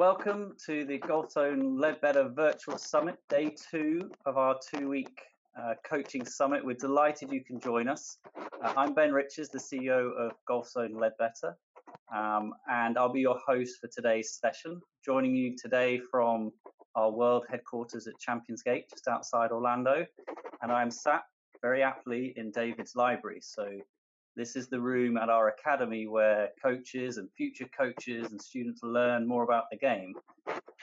Welcome to the Golf Zone Ledbetter Virtual Summit, day 2 of our 2-week coaching summit. We're delighted you can join us. I'm Ben Richards, the CEO of Golf Zone Ledbetter, and I'll be your host for today's session. Joining you today from our world headquarters at Champions Gate, just outside Orlando, and I'm sat very aptly in David's library. So this is the room at our academy where coaches and future coaches and students learn more about the game.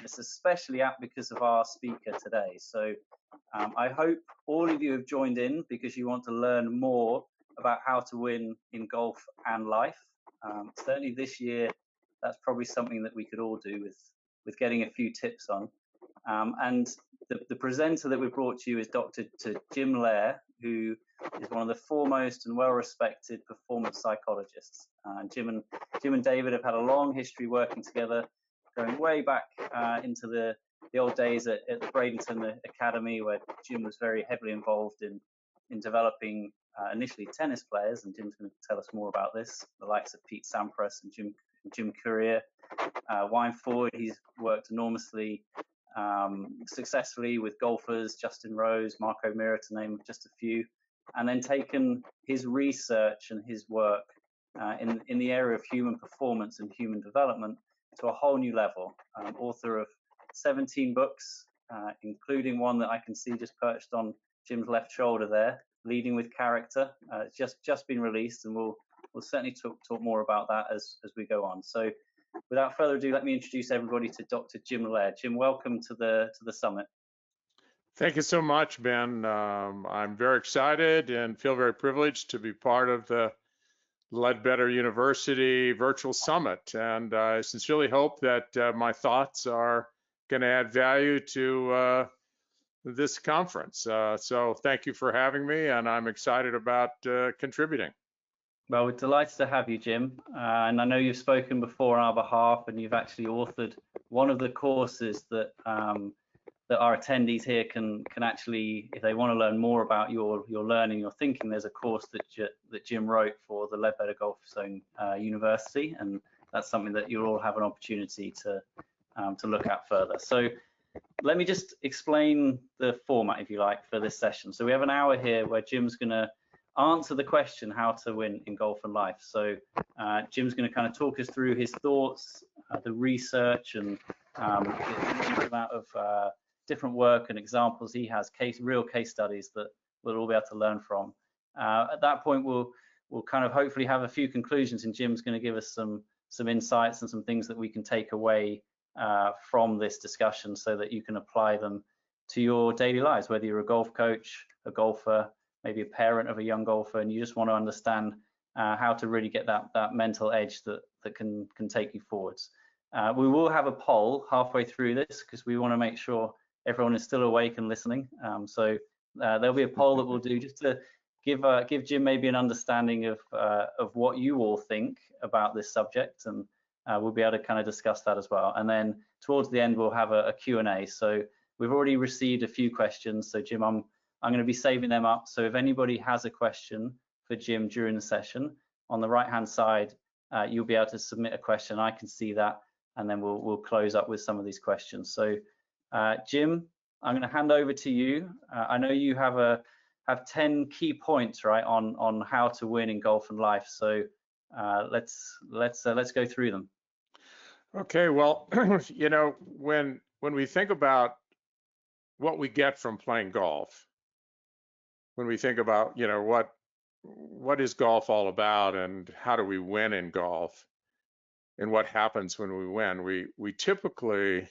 It's especially apt because of our speaker today. So I hope all of you have joined in because you want to learn more about how to win in golf and life. Certainly this year, that's probably something that we could all do with getting a few tips on. And the presenter that we brought to you is Dr. Jim Lehrer, who is one of the foremost and well-respected performance psychologists. Jim and David have had a long history working together, going way back into the old days at the Bradenton Academy, where Jim was very heavily involved in developing initially tennis players, and Jim's going to tell us more about this, the likes of Pete Sampras and Jim Courier. Wine forward, he's worked enormously successfully with golfers, Justin Rose, Marco Mira, to name just a few, and then taken his research and his work in the area of human performance and human development to a whole new level. Author of 17 books, including one that I can see just perched on Jim's left shoulder there, Leading with Character. It's just been released, and we'll certainly talk more about that as we go on. So without further ado, let me introduce everybody to Dr. Jim Lehrer. Jim, welcome to the summit. Thank you so much, Ben. I'm very excited and feel very privileged to be part of the Ledbetter University Virtual Summit. And I sincerely hope that my thoughts are going to add value to this conference. So thank you for having me, and I'm excited about contributing. Well, we're delighted to have you, Jim. And I know you've spoken before on our behalf, and you've actually authored one of the courses that our attendees here can actually, if they want to learn more about your learning, your thinking, there's a course that Jim wrote for the Ledbetter Golf Zone University, and that's something that you'll all have an opportunity to look at further. So let me just explain the format, if you like, for this session. So we have an hour here where Jim's going to answer the question, how to win in golf and life. So Jim's going to kind of talk us through his thoughts, the research, and the amount of different work and examples he has, real case studies that we'll all be able to learn from. At that point, we'll kind of hopefully have a few conclusions, and Jim's going to give us some insights and some things that we can take away from this discussion so that you can apply them to your daily lives, whether you're a golf coach, a golfer, maybe a parent of a young golfer, and you just want to understand how to really get that mental edge that can take you forwards. We will have a poll halfway through this because we want to make sure everyone is still awake and listening. So there'll be a poll that we'll do just to give Jim maybe an understanding of what you all think about this subject, and we'll be able to kind of discuss that as well. And then towards the end, we'll have a Q&A. So we've already received a few questions. So Jim, I'm going to be saving them up. So if anybody has a question for Jim during the session, on the right-hand side, you'll be able to submit a question. I can see that, and then we'll close up with some of these questions. So Jim, I'm going to hand over to you. I know you have 10 key points, right, on how to win in golf and life. So let's go through them. Okay, well, you know, when we think about what we get from playing golf, when we think about, you know, what is golf all about and how do we win in golf and what happens when we win, we typically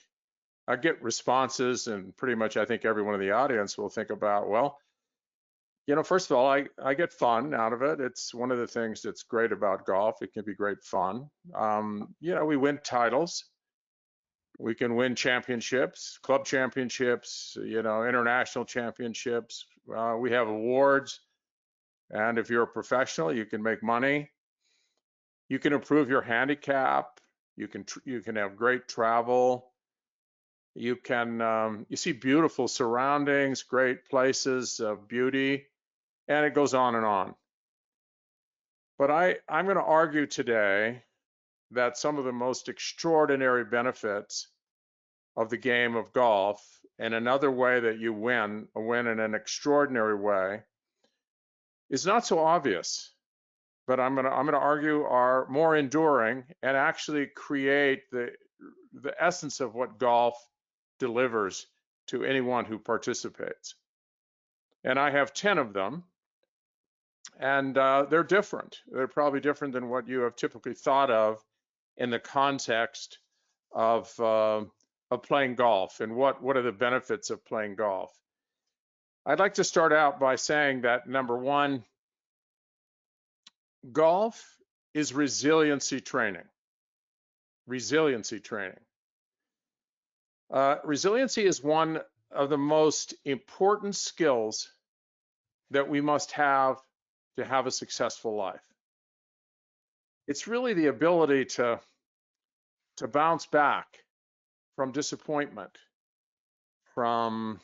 get responses, and pretty much I think everyone in the audience will think about, well, you know, first of all, I get fun out of it. It's one of the things that's great about golf. It can be great fun. You know, we win titles. We can win championships, club championships, you know, international championships. We have awards. And if you're a professional, you can make money. You can improve your handicap. You can have great travel. You can you see beautiful surroundings, great places of beauty, and it goes on and on. But I'm going to argue today that some of the most extraordinary benefits of the game of golf, and another way that you win in an extraordinary way, is not so obvious, but I'm gonna argue are more enduring and actually create the essence of what golf delivers to anyone who participates. And I have 10 of them, and they're different. They're probably different than what you have typically thought of in the context of playing golf and what are the benefits of playing golf. I'd like to start out by saying that, number one, golf is resiliency training. Resiliency training. Resiliency is one of the most important skills that we must have to have a successful life. It's really the ability to bounce back from disappointment, from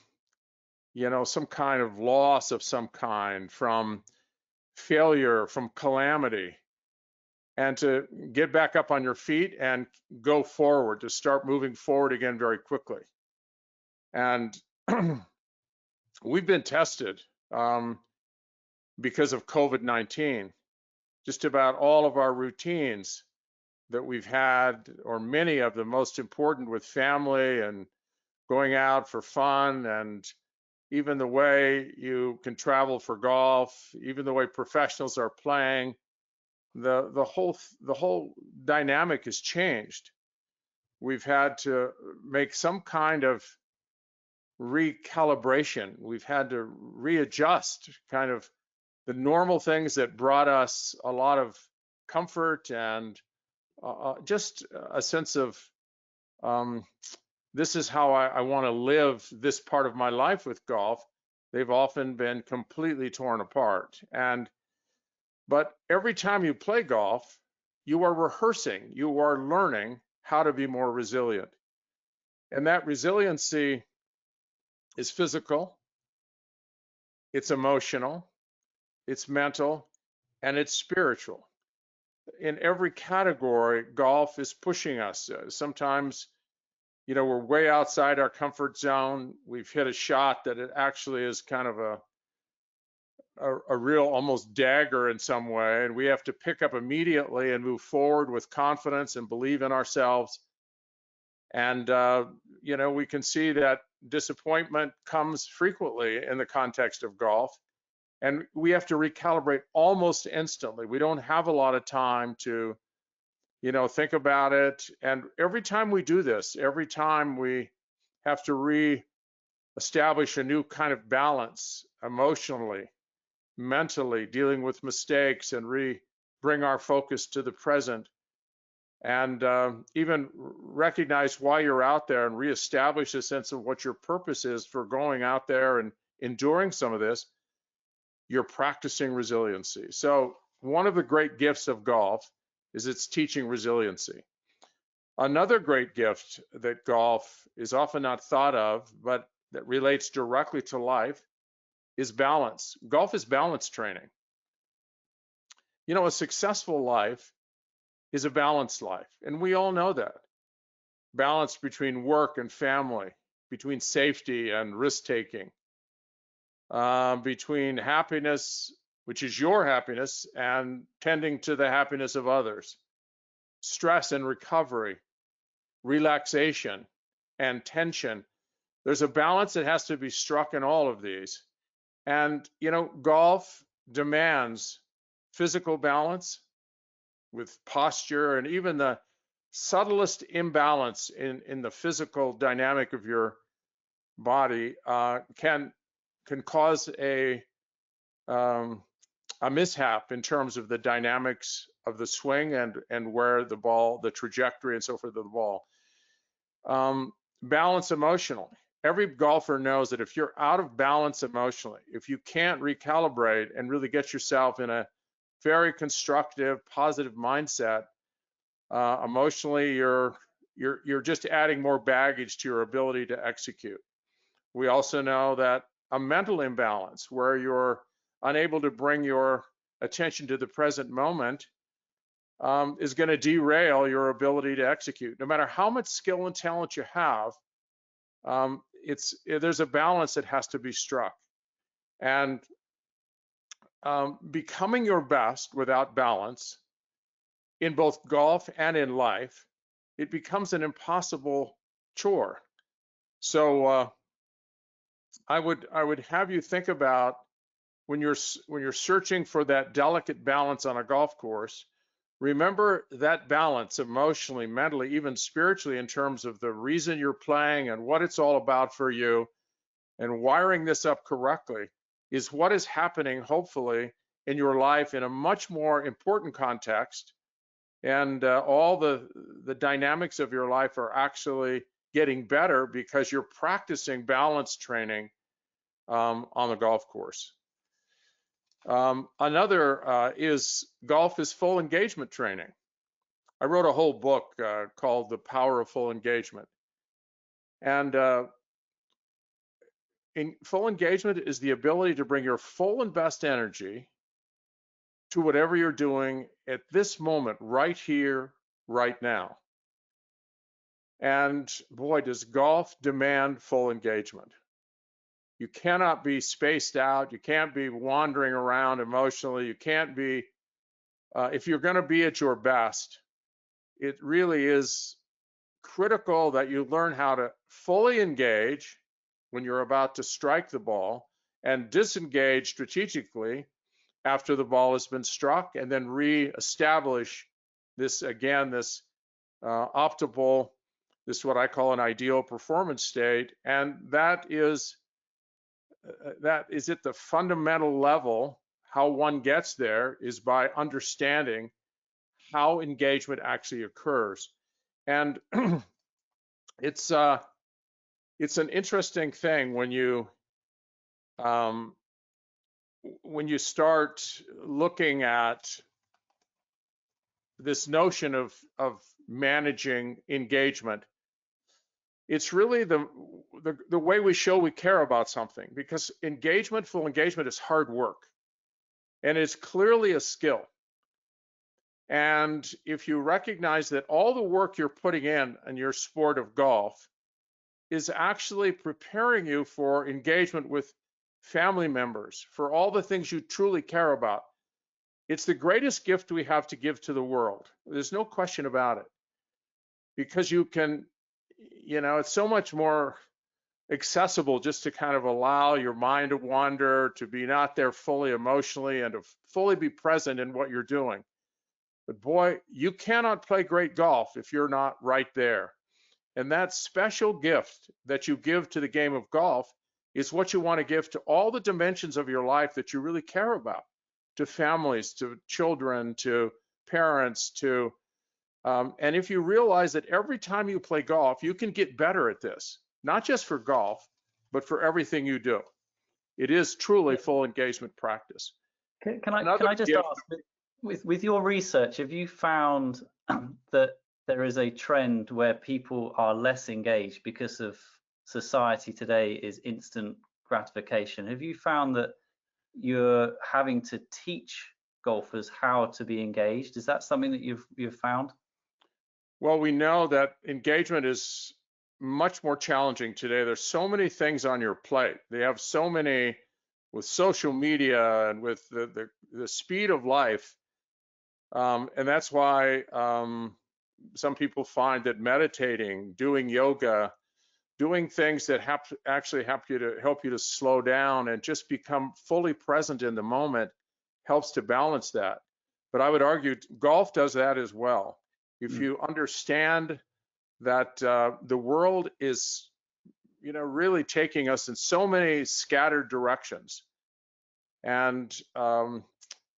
some kind of loss of some kind, from failure, from calamity, and to get back up on your feet and go forward, to start moving forward again very quickly. And we've been tested because of COVID-19. Just about all of our routines that we've had, or many of the most important with family and going out for fun, and even the way you can travel for golf, even the way professionals are playing, the whole dynamic has changed. We've had to make some kind of recalibration. We've had to readjust kind of the normal things that brought us a lot of comfort and just a sense of this is how I want to live this part of my life with golf. They've often been completely torn apart. But every time you play golf, you are rehearsing, you are learning how to be more resilient. And that resiliency is physical, it's emotional, it's mental, and it's spiritual. In every category, golf is pushing us. Sometimes, we're way outside our comfort zone. We've hit a shot that it actually is kind of a real almost dagger in some way, and we have to pick up immediately and move forward with confidence and believe in ourselves. And we can see that disappointment comes frequently in the context of golf, and we have to recalibrate almost instantly. We don't have a lot of time to think about it. And every time we do this, every time we have to re-establish a new kind of balance emotionally, mentally, dealing with mistakes, and bring our focus to the present, and even recognize why you're out there and reestablish a sense of what your purpose is for going out there and enduring some of this, you're practicing resiliency. So one of the great gifts of golf is it's teaching resiliency. Another great gift that golf is often not thought of, but that relates directly to life, is balance. Golf is balance training. A successful life is a balanced life, and we all know that. Balance between work and family, between safety and risk-taking, between happiness, which is your happiness, and tending to the happiness of others, stress and recovery, relaxation and tension. There's a balance that has to be struck in all of these. And, golf demands physical balance with posture, and even the subtlest imbalance in the physical dynamic of your body can cause a mishap in terms of the dynamics of the swing and where the ball, the trajectory and so forth of the ball. Balance emotionally. Every golfer knows that if you're out of balance emotionally, if you can't recalibrate and really get yourself in a very constructive, positive mindset, emotionally, you're just adding more baggage to your ability to execute. We also know that a mental imbalance where you're unable to bring your attention to the present moment is going to derail your ability to execute. No matter how much skill and talent you have, there's a balance that has to be struck. And becoming your best without balance in both golf and in life, it becomes an impossible chore. So I would have you think about when you're searching for that delicate balance on a golf course, remember that balance emotionally, mentally, even spiritually, in terms of the reason you're playing and what it's all about for you, and wiring this up correctly is what is happening, hopefully, in your life in a much more important context. And all the dynamics of your life are actually getting better because you're practicing balance training on the golf course. Another is golf is full engagement training. I wrote a whole book called The Power of Full Engagement. And in full engagement is the ability to bring your full and best energy to whatever you're doing at this moment, right here, right now. And boy, does golf demand full engagement. You cannot be spaced out. You can't be wandering around emotionally. You can't be, if you're going to be at your best, it really is critical that you learn how to fully engage when you're about to strike the ball and disengage strategically after the ball has been struck, and then re-establish this, again, this optimal, this what I call an ideal performance state. And that is at the fundamental level. How one gets there is by understanding how engagement actually occurs. And it's an interesting thing when you start looking at this notion of managing engagement. It's really the way we show we care about something, because engagement, full engagement, is hard work, and it's clearly a skill. And if you recognize that all the work you're putting in your sport of golf is actually preparing you for engagement with family members, for all the things you truly care about, it's the greatest gift we have to give to the world. There's no question about it. Because you can, it's so much more accessible just to kind of allow your mind to wander, to be not there fully emotionally, and to fully be present in what you're doing. But boy, you cannot play great golf if you're not right there. And that special gift that you give to the game of golf is what you want to give to all the dimensions of your life that you really care about, to families, to children, to parents, to and if you realize that every time you play golf, you can get better at this, not just for golf, but for everything you do. It is truly full engagement practice. Can I just ask, with your research, have you found that there is a trend where people are less engaged because of society today is instant gratification? Have you found that you're having to teach golfers how to be engaged? Is that something that you've found? Well, we know that engagement is much more challenging today. There's so many things on your plate. They have so many, with social media and with the speed of life. And that's why some people find that meditating, doing yoga, doing things that actually help you to slow down and just become fully present in the moment helps to balance that. But I would argue golf does that as well. If you understand that the world is, really taking us in so many scattered directions, and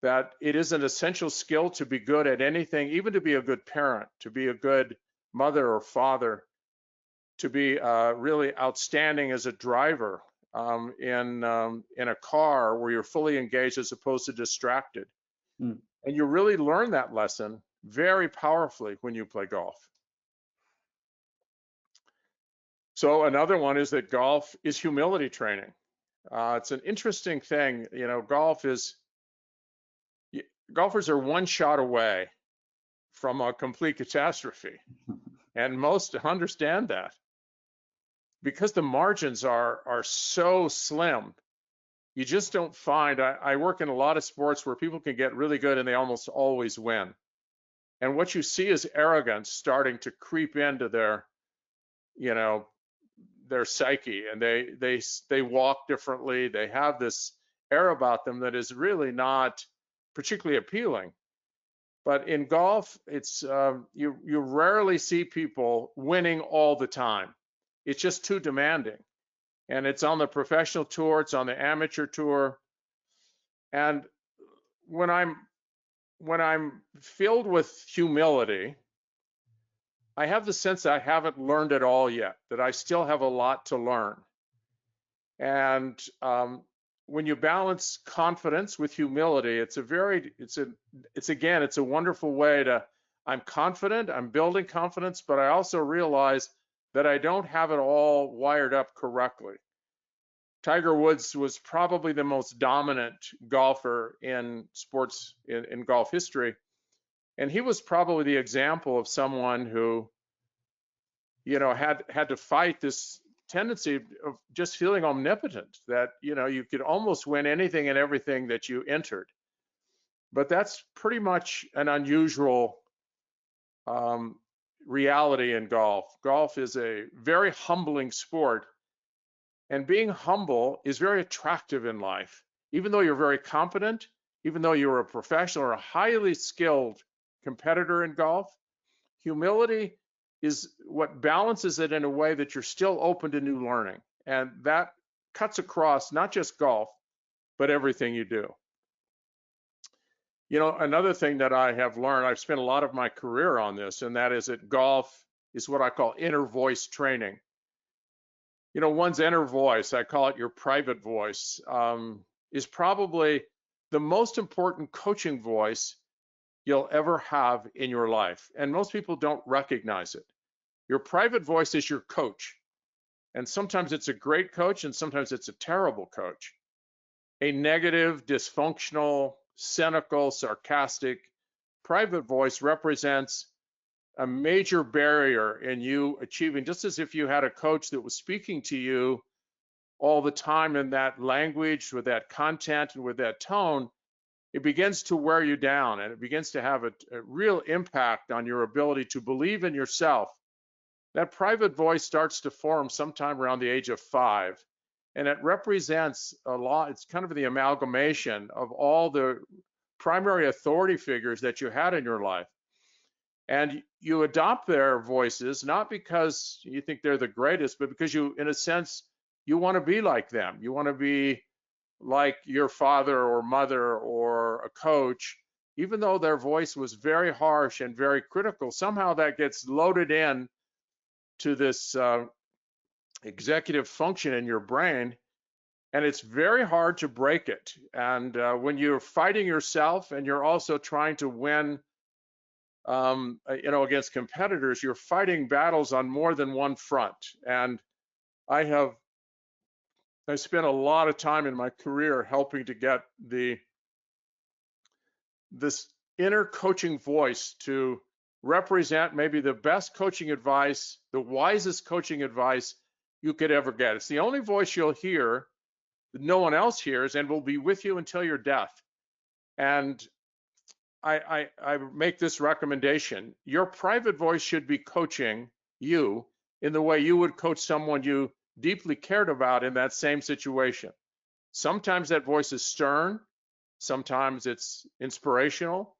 that it is an essential skill to be good at anything, even to be a good parent, to be a good mother or father, to be really outstanding as a driver in a car where you're fully engaged as opposed to distracted. And you really learn that lesson very powerfully when you play golf. So another one is that golf is humility training. It's an interesting thing. Golfers are one shot away from a complete catastrophe, and most understand that. because the margins are so slim, you just don't find, I work in a lot of sports where people can get really good and they almost always win. And what you see is arrogance starting to creep into their, you know, their psyche, and they walk differently. They have this air about them that is really not particularly appealing. But in golf, it's you rarely see people winning all the time. It's just too demanding. And it's on the professional tour, it's on the amateur tour. And when I'm filled with humility, I have the sense that I haven't learned it all yet, that I still have a lot to learn. And when you balance confidence with humility, it's a wonderful way to, I'm confident, I'm building confidence, but I also realize that I don't have it all wired up correctly. Tiger Woods was probably the most dominant golfer in sports, in golf history. And he was probably the example of someone who, you know, had to fight this tendency of just feeling omnipotent, that, you know, you could almost win anything and everything that you entered. But that's pretty much an unusual reality in golf. Golf is a very humbling sport, and being humble is very attractive in life. Even though you're very competent, even though you're a professional or a highly skilled competitor in golf, humility is what balances it in a way that you're still open to new learning. And that cuts across not just golf, but everything you do. You know, another thing that I have learned, I've spent a lot of my career on this, and that is that golf is what I call inner voice training. You know, one's inner voice, I call it your private voice, is probably the most important coaching voice you'll ever have in your life. And most people don't recognize it. Your private voice is your coach. And sometimes it's a great coach, and sometimes it's a terrible coach. A negative, dysfunctional, cynical, sarcastic private voice represents a major barrier in you achieving, just as if you had a coach that was speaking to you all the time in that language, with that content, and with that tone, it begins to wear you down, and it begins to have a real impact on your ability to believe in yourself. That private voice starts to form sometime around the age of 5, and it represents a lot. It's kind of the amalgamation of all the primary authority figures that you had in your life. And you adopt their voices, not because you think they're the greatest, but because you, in a sense, you want to be like them. You want to be like your father or mother or a coach. Even though their voice was very harsh and very critical, somehow that gets loaded in to this executive function in your brain, and it's very hard to break it. And when you're fighting yourself and you're also trying to win, you know, against competitors, you're fighting battles on more than one front. And I spent a lot of time in my career helping to get this inner coaching voice to represent maybe the best coaching advice, the wisest coaching advice you could ever get. It's the only voice you'll hear that no one else hears, and will be with you until your death. And I make this recommendation. Your private voice should be coaching you in the way you would coach someone you deeply cared about in that same situation. Sometimes that voice is stern, sometimes it's inspirational,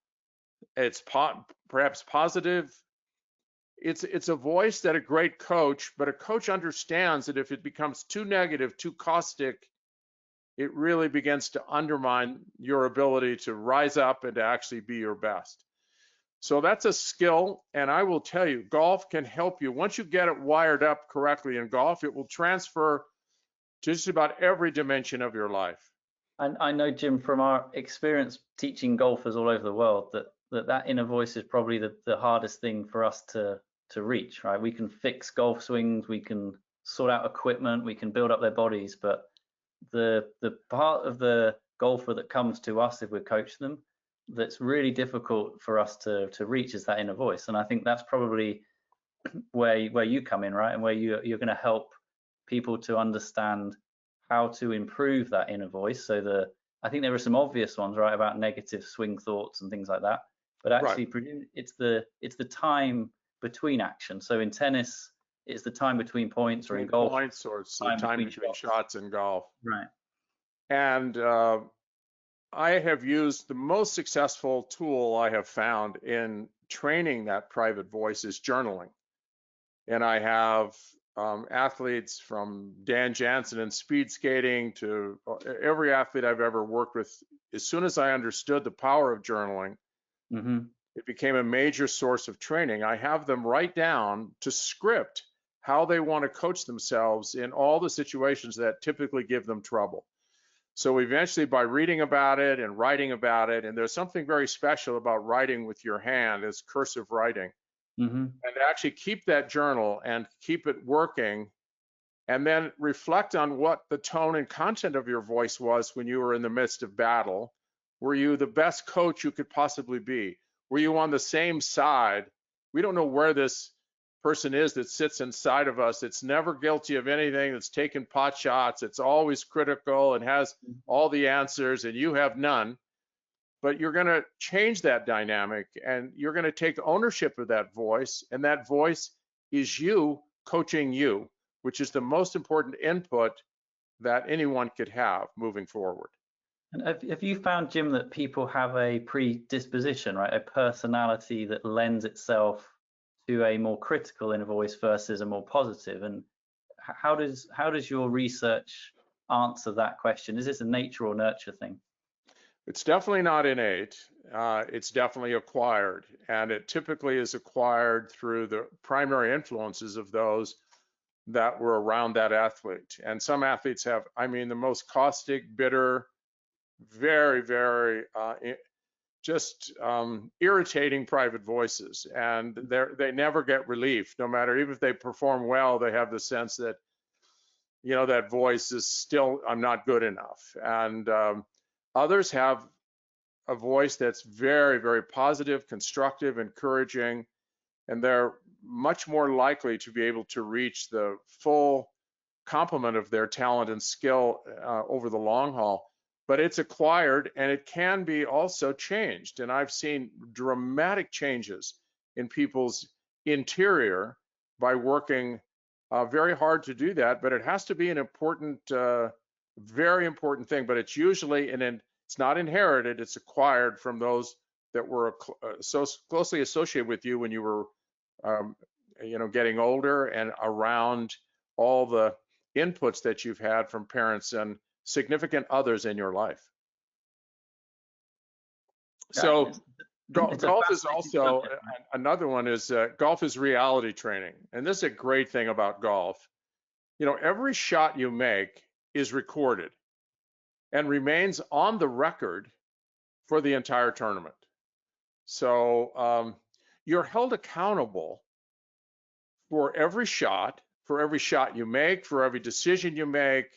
it's perhaps positive. It's a voice that a great coach, but a coach understands that if it becomes too negative, too caustic, it really begins to undermine your ability to rise up and to actually be your best. So that's a skill, and I will tell you, golf can help you. Once you get it wired up correctly in golf, it will transfer to just about every dimension of your life. And I know, Jim, from our experience teaching golfers all over the world, that inner voice is probably the hardest thing for us to reach, right? We can fix golf swings, we can sort out equipment, we can build up their bodies, but the part of the golfer that comes to us if we coach them that's really difficult for us to reach is that inner voice. And I think that's probably where you come in, right? And where you're going to help people to understand how to improve that inner voice. So I think there are some obvious ones, right, about negative swing thoughts and things like that. But Right. actually, it's the time between action. So in tennis, it's the time between points, or in golf, Points, or it's the time between shots in golf. Right. And I have used the most successful tool I have found in training that private voice is journaling. And I have athletes from Dan Jansen in speed skating to every athlete I've ever worked with. As soon as I understood the power of journaling, it became a major source of training. I have them write down to script how they want to coach themselves in all the situations that typically give them trouble. So eventually, by reading about it and writing about it, and there's something very special about writing with your hand, it's cursive writing, and actually keep that journal and keep it working, and then reflect on what the tone and content of your voice was when you were in the midst of battle. Were you the best coach you could possibly be? Were you on the same side? We don't know where this person is that sits inside of us. It's never guilty of anything. It's taken pot shots. It's always critical and has all the answers, and you have none. But you're going to change that dynamic, and you're going to take ownership of that voice, and that voice is you coaching you, which is the most important input that anyone could have moving forward. And have you found, Jim, that people have a predisposition, right, a personality that lends itself to a more critical inner voice versus a more positive? And how does your research answer that question? Is this a nature or nurture thing? It's definitely not innate. It's definitely acquired, and it typically is acquired through the primary influences of those that were around that athlete. And some athletes have, I mean, the most caustic, bitter, very, very just irritating private voices, and they never get relief. No matter, even if they perform well, they have the sense that, you know, that voice is still, I'm not good enough. And others have a voice that's very, very positive, constructive, encouraging, and they're much more likely to be able to reach the full complement of their talent and skill over the long haul. But it's acquired, and it can be also changed. And I've seen dramatic changes in people's interior by working very hard to do that. But it has to be an important, very important thing. But it's usually, it's not inherited, it's acquired from those that were so closely associated with you when you were, you know, getting older, and around all the inputs that you've had from parents and golf others in your life. So golf is also another one. Is golf is reality training, and this is a great thing about golf. You know, every shot you make is recorded and remains on the record for the entire tournament. So you're held accountable for every shot you make, for every decision you make.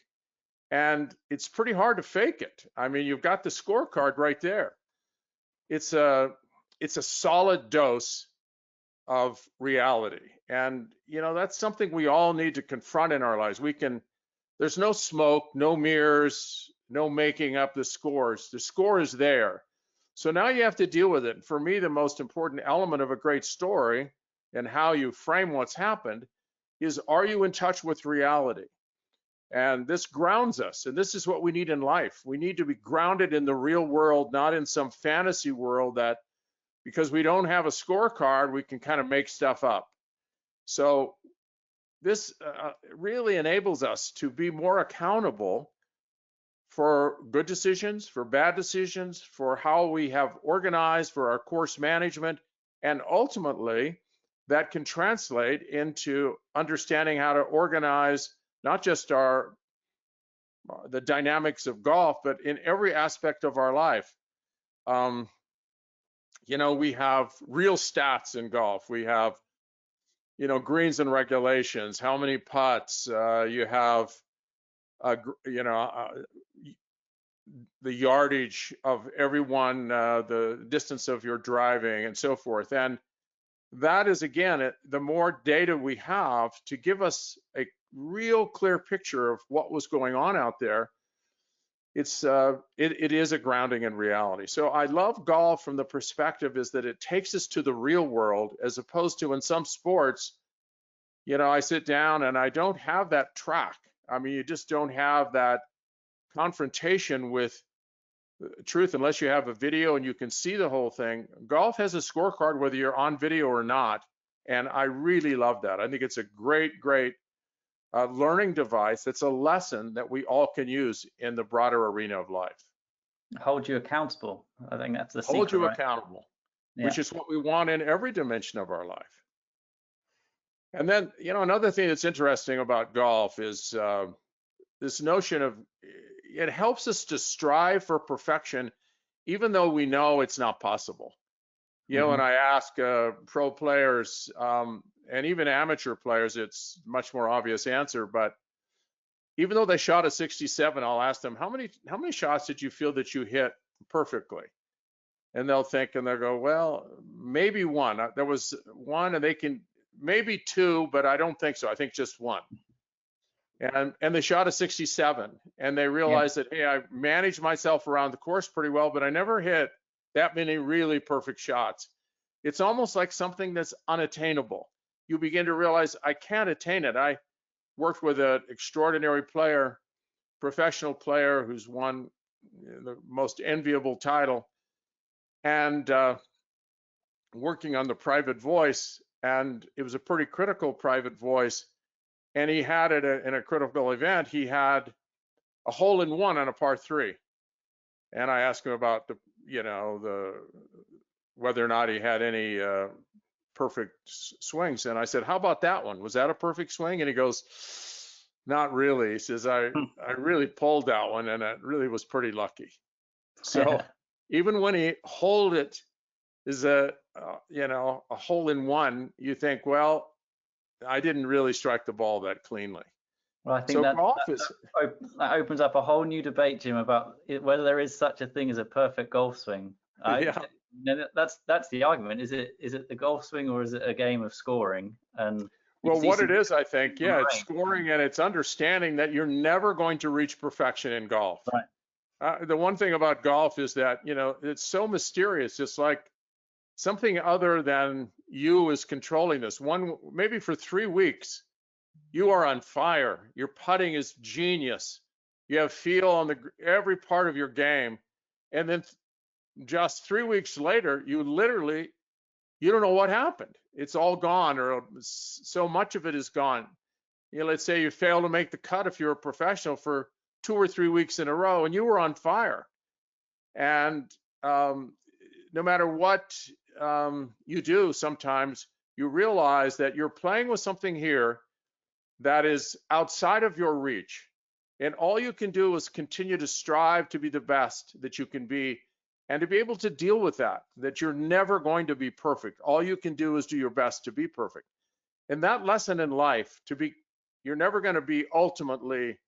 And it's pretty hard to fake it. I mean, you've got the scorecard right there. It's a solid dose of reality. And, you know, that's something we all need to confront in our lives. There's no smoke, no mirrors, no making up the scores. The score is there. So now you have to deal with it. For me, the most important element of a great story and how you frame what's happened is, are you in touch with reality? And this grounds us, and this is what we need in life. We need to be grounded in the real world, not in some fantasy world that, because we don't have a scorecard, we can kind of make stuff up. So this really enables us to be more accountable for good decisions, for bad decisions, for how we have organized, for our course management, and ultimately that can translate into understanding how to organize not just the dynamics of golf, but in every aspect of our life. You know, we have real stats in golf. We have, you know, greens and regulations, how many putts, you have, you know, the yardage of everyone, the distance of your driving, and so forth. And that is, again, the more data we have to give us a real clear picture of what was going on out there, it is a grounding in reality. So I love golf from the perspective is that it takes us to the real world, as opposed to in some sports, you know, I sit down and I don't have that track. I mean, you just don't have that confrontation with truth unless you have a video and you can see the whole thing. Golf has a scorecard whether you're on video or not, and I really love that. I think it's a great learning device. It's a lesson that we all can use in the broader arena of life. Hold you accountable. I think that's the secret. Hold you right? accountable, Yeah. which is what we want in every dimension of our life. And then, you know, another thing that's interesting about golf is this notion of it helps us to strive for perfection, even though we know it's not possible. You know, when I ask pro players and even amateur players, it's a much more obvious answer. But even though they shot a 67, I'll ask them, how many shots did you feel that you hit perfectly? And they'll think and they'll go, well, maybe one. There was one, and they can maybe two, but I don't think so. I think just one. And they shot a 67, and they realized that, hey, I managed myself around the course pretty well, but I never hit that many really perfect shots. It's almost like something that's unattainable. You begin to realize I can't attain it. I worked with an extraordinary player, professional player who's won the most enviable title, and working on the private voice, and it was a pretty critical private voice. And he had it in a critical event. He had a hole in one on a par 3, and I asked him about whether or not he had any perfect swings. And I said, "How about that one? Was that a perfect swing?" And he goes, "Not really." He says, "I really pulled that one, and it really was pretty lucky." So even when he holed it is a hole in one, you think, well, I didn't really strike the ball that cleanly. Well, I think so that opens up a whole new debate, Jim, about whether there is such a thing as a perfect golf swing. That's the argument. Is it the golf swing, or is it a game of scoring? And well, what it is, I think, it's scoring, and it's understanding that you're never going to reach perfection in golf. Right. The one thing about golf is that, you know, it's so mysterious. It's like something other than you is controlling this. Maybe for 3 weeks, you are on fire. Your putting is genius. You have feel on every part of your game. And then just 3 weeks later, you don't know what happened. It's all gone, or so much of it is gone. You know, let's say you fail to make the cut if you're a professional for 2 or 3 weeks in a row, and you were on fire. And no matter what you do, sometimes you realize that you're playing with something here that is outside of your reach. And all you can do is continue to strive to be the best that you can be, and to be able to deal with that you're never going to be perfect. All you can do is do your best to be perfect. And that lesson in life, you're never going to be ultimately,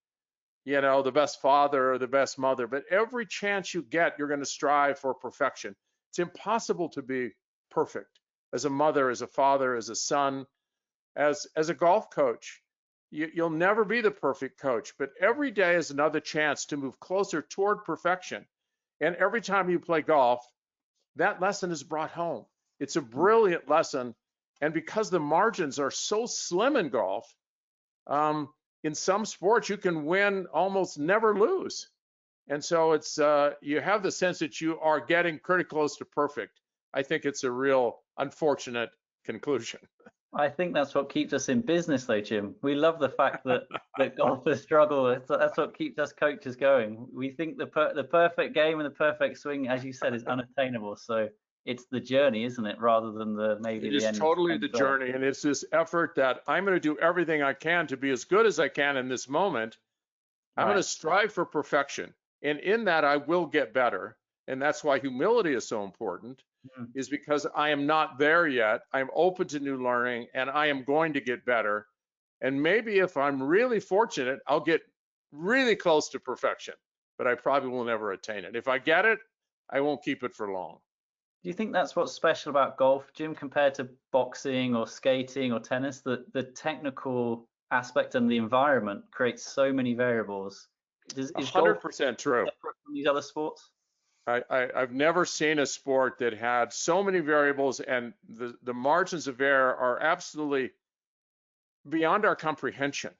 you know, the best father or the best mother, but every chance you get, you're going to strive for perfection. It's impossible to be perfect as a mother, as a father, as a son, as a golf coach. You'll never be the perfect coach, but every day is another chance to move closer toward perfection. And every time you play golf, that lesson is brought home. It's a brilliant lesson. And because the margins are so slim in golf, in some sports, you can win, almost never lose. And so it's you have the sense that you are getting pretty close to perfect. I think it's a real unfortunate conclusion. I think that's what keeps us in business, though, Jim. We love the fact that golfers struggle. That's what keeps us coaches going. We think the perfect game and the perfect swing, as you said, is unattainable. So it's the journey, isn't it, rather than maybe the end. It is totally the journey, and it's this effort that I'm going to do everything I can to be as good as I can in this moment. I'm going to strive for perfection, and in that I will get better. And that's why humility is so important, is because I am not there yet. I'm open to new learning, and I am going to get better. And maybe if I'm really fortunate, I'll get really close to perfection, but I probably will never attain it. If I get it, I won't keep it for long. Do you think that's what's special about golf, Jim, compared to boxing or skating or tennis, the technical aspect and the environment creates so many variables. Is golf 100% true. separate from these other sports? I've never seen a sport that had so many variables, and the margins of error are absolutely beyond our comprehension.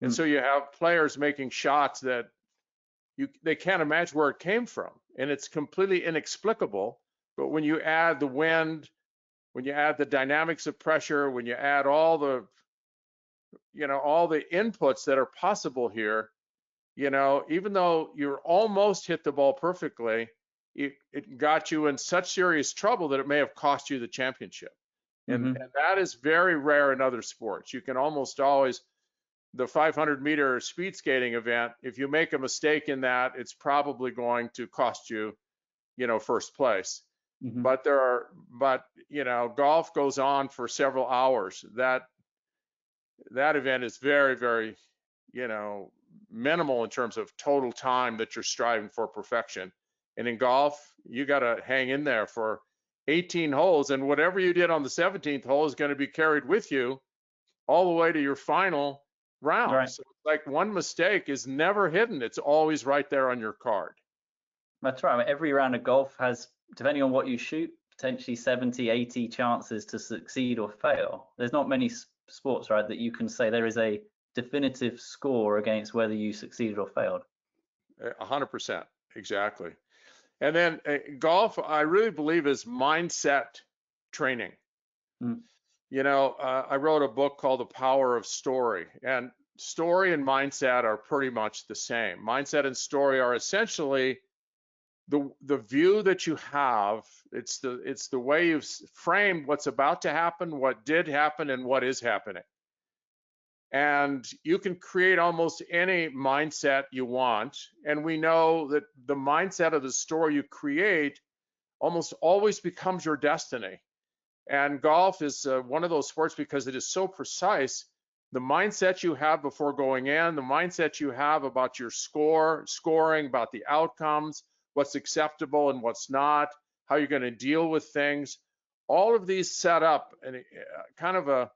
And so you have players making shots that they can't imagine where it came from, and it's completely inexplicable. But when you add the wind, when you add the dynamics of pressure, when you add all the inputs that are possible here, even though you're almost hit the ball perfectly, it got you in such serious trouble that it may have cost you the championship. And that is very rare in other sports. You can almost always, the 500-meter speed skating event, if you make a mistake in that, it's probably going to cost you, first place. But golf goes on for several hours. That event is very, very, minimal in terms of total time that you're striving for perfection. And in golf, you got to hang in there for 18 holes, and whatever you did on the 17th hole is going to be carried with you all the way to your final round. Right. So like one mistake is never hidden. It's always right there on your card. That's right. I mean, every round of golf has, depending on what you shoot, potentially 70, 80 chances to succeed or fail. There's not many sports, right, that you can say there is a definitive score against whether you succeeded or failed. 100%, exactly. And then golf, I really believe, is mindset training. I wrote a book called The Power of Story, and story and mindset are pretty much the same. Mindset and story are essentially the view that you have. It's the way you've framed what's about to happen, what did happen, and what is happening. And you can create almost any mindset you want. And we know that the mindset of the story you create almost always becomes your destiny. And golf is one of those sports because it is so precise. The mindset you have before going in, the mindset you have about your scoring, about the outcomes, what's acceptable and what's not, how you're going to deal with things, all of these set up and kind of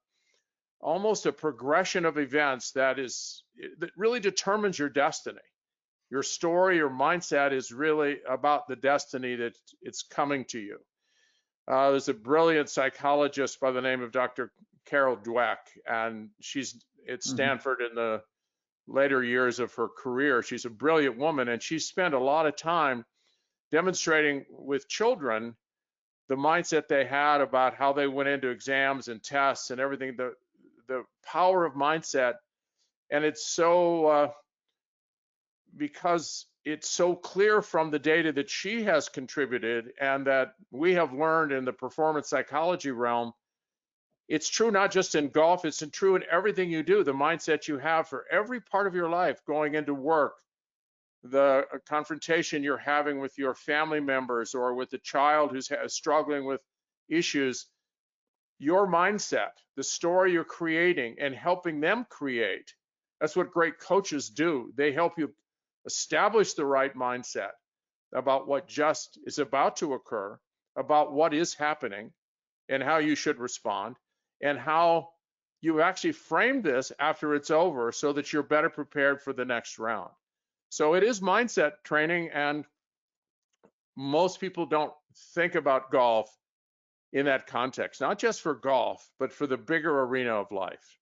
almost a progression of events that really determines your destiny. Your story, your mindset is really about the destiny that it's coming to you. There's a brilliant psychologist by the name of Dr. Carol Dweck, and she's at Stanford in the later years of her career. She's a brilliant woman, and she spent a lot of time demonstrating with children the mindset they had about how they went into exams and tests and everything, the power of mindset. And it's so, because it's so clear from the data that she has contributed and that we have learned in the performance psychology realm, it's true not just in golf, it's true in everything you do. The mindset you have for every part of your life, going into work, the confrontation you're having with your family members or with a child who's struggling with issues, your mindset, the story you're creating and helping them create. That's what great coaches do. They help you establish the right mindset about what just is about to occur, about what is happening and how you should respond, and how you actually frame this after it's over so that you're better prepared for the next round. So it is mindset training, and most people don't think about golf in that context, not just for golf, but for the bigger arena of life.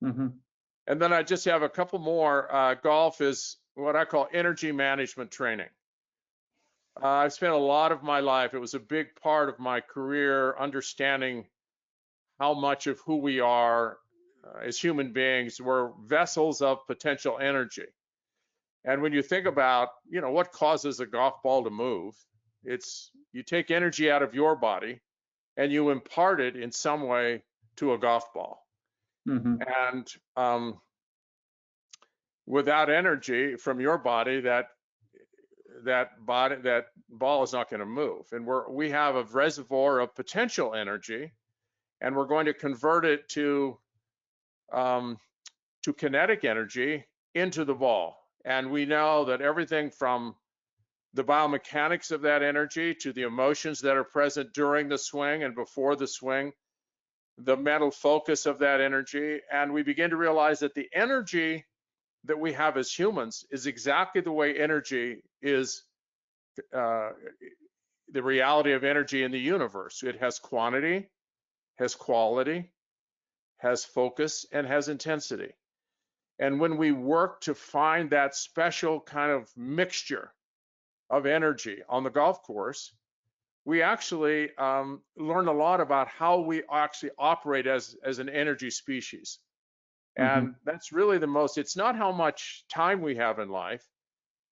And then I just have a couple more. Golf is what I call energy management training. I've spent a lot of my life, it was a big part of my career, understanding how much of who we are as human beings, we're vessels of potential energy. And when you think about, what causes a golf ball to move, it's you take energy out of your body and you impart it in some way to a golf ball. And without energy from your body, that ball is not going to move. And we have a reservoir of potential energy, and we're going to convert it to kinetic energy into the ball. And we know that everything from the biomechanics of that energy to the emotions that are present during the swing and before the swing, the mental focus of that energy, and we begin to realize that the energy that we have as humans is exactly the way energy is, the reality of energy in the universe. It has quantity, has quality, has focus, and has intensity. And when we work to find that special kind of mixture of energy on the golf course, we actually learn a lot about how we actually operate as an energy species. And that's really the most, it's not how much time we have in life,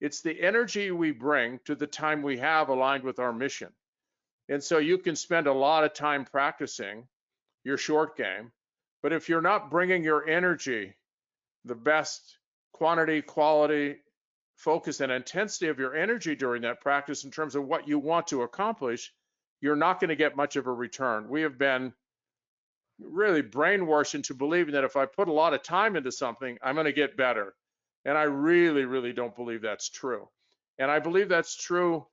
it's the energy we bring to the time we have aligned with our mission. And so you can spend a lot of time practicing your short game, but if you're not bringing your energy, the best quantity, quality, focus, and intensity of your energy during that practice in terms of what you want to accomplish, you're not going to get much of a return. We have been really brainwashed into believing that if I put a lot of time into something, I'm going to get better. And I really, really don't believe that's true. And I believe that's true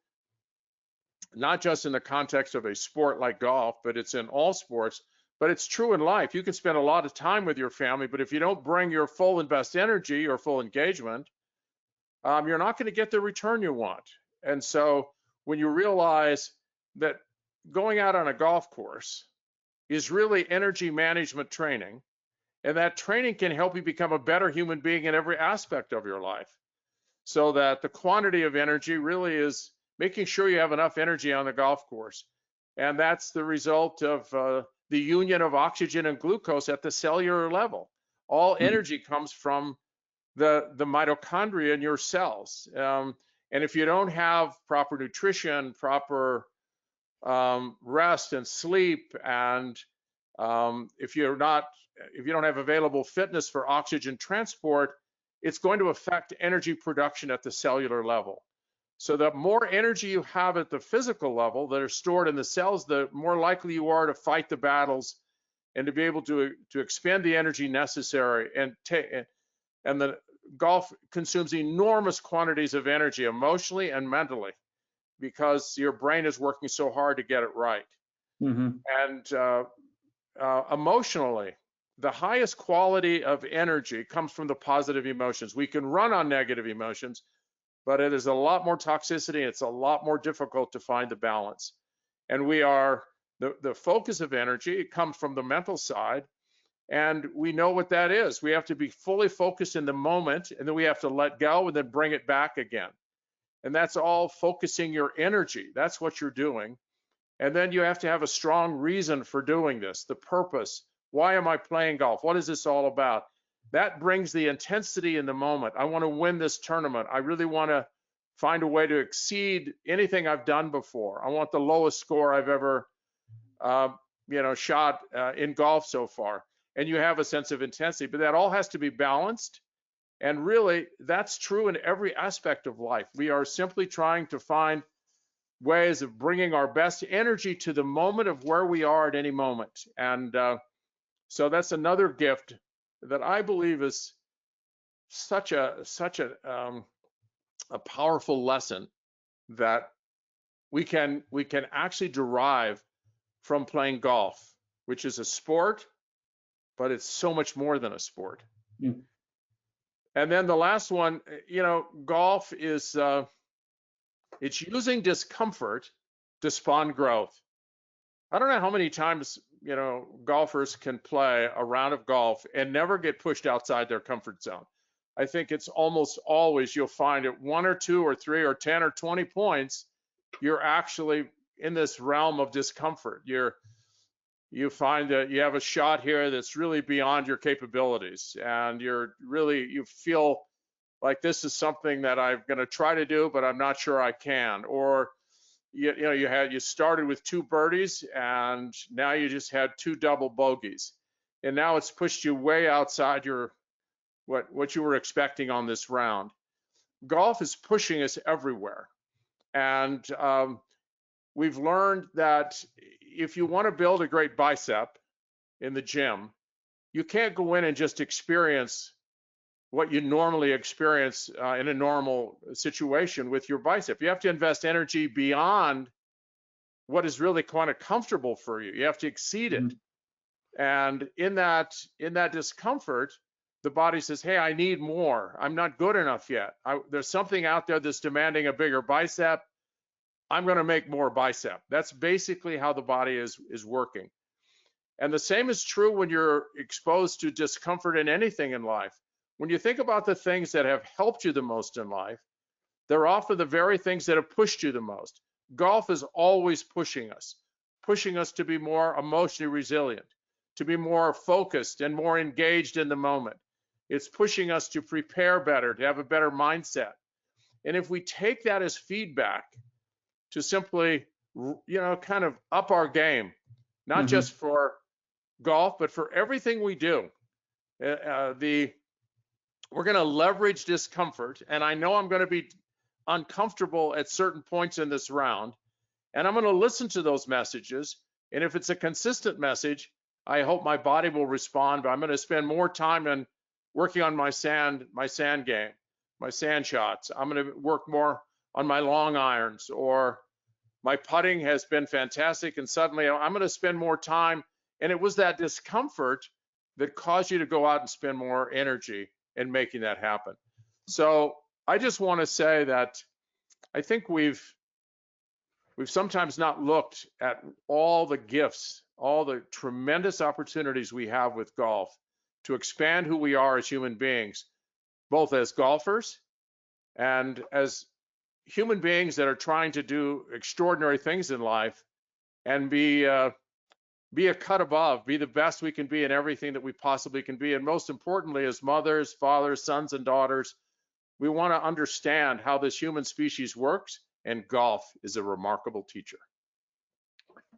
not just in the context of a sport like golf, but it's in all sports. But it's true in life. You can spend a lot of time with your family, but if you don't bring your full and best energy or full engagement, you're not going to get the return you want. And so when you realize that going out on a golf course is really energy management training, and that training can help you become a better human being in every aspect of your life, so that the quantity of energy really is making sure you have enough energy on the golf course. And that's the result of the union of oxygen and glucose at the cellular level. All energy comes from the mitochondria in your cells. And if you don't have proper nutrition, proper rest and sleep, and if you don't have available fitness for oxygen transport, it's going to affect energy production at the cellular level. So the more energy you have at the physical level that are stored in the cells, the more likely you are to fight the battles and to be able to expend the energy necessary. And the golf consumes enormous quantities of energy emotionally and mentally because your brain is working so hard to get it right. And emotionally, the highest quality of energy comes from the positive emotions. We can run on negative emotions, but it is a lot more toxicity. It's a lot more difficult to find the balance. And we are, the focus of energy, it comes from the mental side. And we know what that is. We have to be fully focused in the moment, and then we have to let go and then bring it back again. And that's all focusing your energy. That's what you're doing. And then you have to have a strong reason for doing this, the purpose. Why am I playing golf? What is this all about? That brings the intensity in the moment. I want to win this tournament. I really want to find a way to exceed anything I've done before. I want the lowest score I've ever shot in golf so far. And you have a sense of intensity, but that all has to be balanced. And really, that's true in every aspect of life. We are simply trying to find ways of bringing our best energy to the moment of where we are at any moment. And so that's another gift that I believe is such a powerful lesson that we can actually derive from playing golf, which is a sport, but it's so much more than a sport. And then the last one, golf is it's using discomfort to spawn growth. I don't know how many times golfers can play a round of golf and never get pushed outside their comfort zone. I think it's almost always you'll find at 1 or 2 or 3 or 10 or 20 points, you're actually in this realm of discomfort. You find that you have a shot here that's really beyond your capabilities, and you feel like this is something that I'm going to try to do, but I'm not sure I can. Or you started with 2 birdies, and now you just had 2 double bogeys, and now it's pushed you way outside what you were expecting on this round. Golf is pushing us everywhere, and we've learned that if you want to build a great bicep in the gym, you can't go in and just experience what you normally experience in a normal situation with your bicep. You have to invest energy beyond what is really kind of comfortable for you. You have to exceed it. And in that discomfort, the body says, hey, I need more. I'm not good enough yet. There's something out there that's demanding a bigger bicep. I'm going to make more bicep. That's basically how the body is working. And the same is true when you're exposed to discomfort in anything in life. When you think about the things that have helped you the most in life, they're often the very things that have pushed you the most. Golf is always pushing us to be more emotionally resilient, to be more focused and more engaged in the moment. It's pushing us to prepare better, to have a better mindset. And if we take that as feedback to simply, kind of up our game, not just for golf, but for everything we do, we're going to leverage discomfort. And I know I'm going to be uncomfortable at certain points in this round, and I'm going to listen to those messages. And if it's a consistent message, I hope my body will respond. But I'm going to spend more time in working on my sand game, my sand shots. I'm going to work more on my long irons, or my putting has been fantastic, and suddenly I'm going to spend more time. And it was that discomfort that caused you to go out and spend more energy in making that happen. So I just want to say that I think we've sometimes not looked at all the gifts, all the tremendous opportunities we have with golf to expand who we are as human beings, both as golfers and as human beings that are trying to do extraordinary things in life and be a cut above, be the best we can be in everything that we possibly can be. And most importantly, as mothers, fathers, sons, and daughters, we want to understand how this human species works, and golf is a remarkable teacher.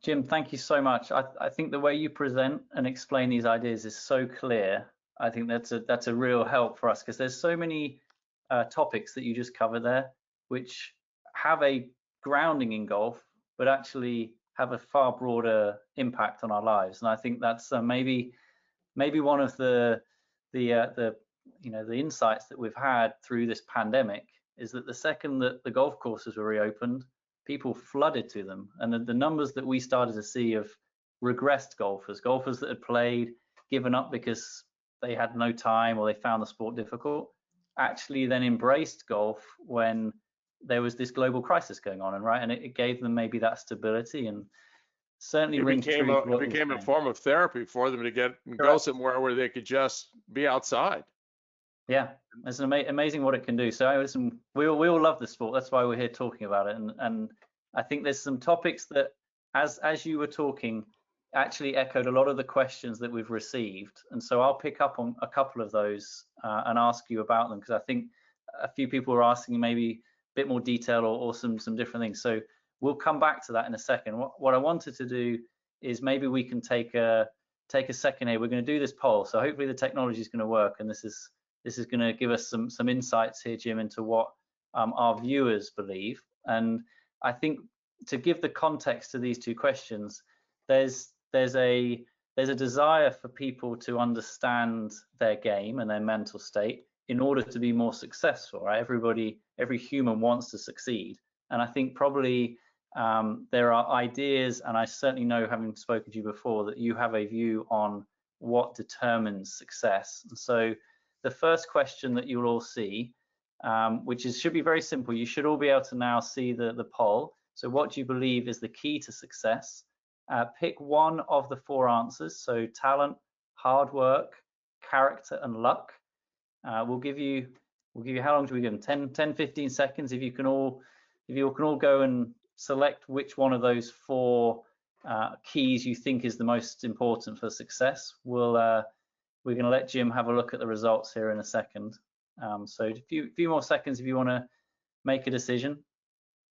Jim, thank you so much. I think the way you present and explain these ideas is so clear. I think that's a real help for us, because there's so many topics that you just cover there, which have a grounding in golf, but actually have a far broader impact on our lives. And I think that's maybe one of the insights that we've had through this pandemic is that the second that the golf courses were reopened, people flooded to them, and the numbers that we started to see of regressed golfers that had played, given up because they had no time or they found the sport difficult, actually then embraced golf when there was this global crisis going on, and it gave them maybe that stability, and certainly it became a form of therapy for them to go somewhere where they could just be outside. Yeah, it's amazing what it can do. So listen, we all love the sport. That's why we're here talking about it. And I think there's some topics that, as you were talking, actually echoed a lot of the questions that we've received. And so I'll pick up on a couple of those and ask you about them, because I think a few people are asking maybe a bit more detail or some different things. So we'll come back to that in a second. What I wanted to do is maybe we can take a second here. We're going to do this poll. So hopefully the technology is going to work, and this is going to give us some insights here, Jim, into what our viewers believe. And I think to give the context to these two questions, there's a desire for people to understand their game and their mental state in order to be more successful, right? Every human wants to succeed. And I think probably there are ideas, and I certainly know, having spoken to you before, that you have a view on what determines success. And so the first question that you'll all see, which should be very simple. You should all be able to now see the poll. So what do you believe is the key to success? Pick one of the four answers. So talent, hard work, character, and luck. We'll give you how long do we give them? 10, 15 seconds. If you can all go and select which one of those four keys you think is the most important for success. We're going to let Jim have a look at the results here in a second. So a few more seconds if you want to make a decision.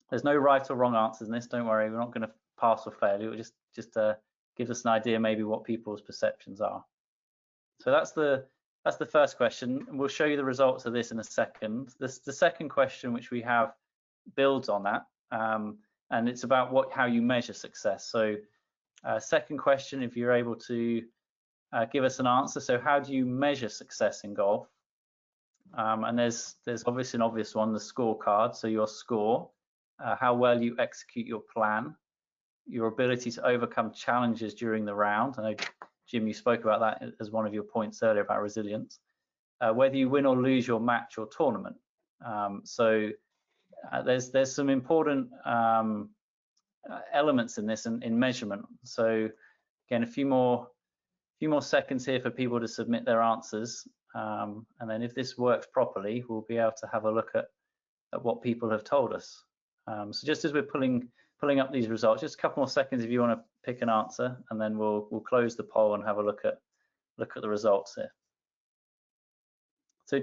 There's no right or wrong answers in this. Don't worry, we're not going to pass or fail. It will just gives us an idea maybe what people's perceptions are. So that's the first question, and we'll show you the results of this in a second. The second question, which we have, builds on that, and it's about how you measure success. So second question, if you're able to give us an answer. So how do you measure success in golf? And there's obviously an obvious one, the scorecard. So your score, how well you execute your plan, your ability to overcome challenges during the round. I know Jim, you spoke about that as one of your points earlier about resilience. Whether you win or lose your match or tournament. There's some important elements in this in measurement. So again, a few more seconds here for people to submit their answers, and then if this works properly, we'll be able to have a look at what people have told us. So just as we're pulling up these results, just a couple more seconds if you want to pick an answer, and then we'll close the poll and have a look at the results here. So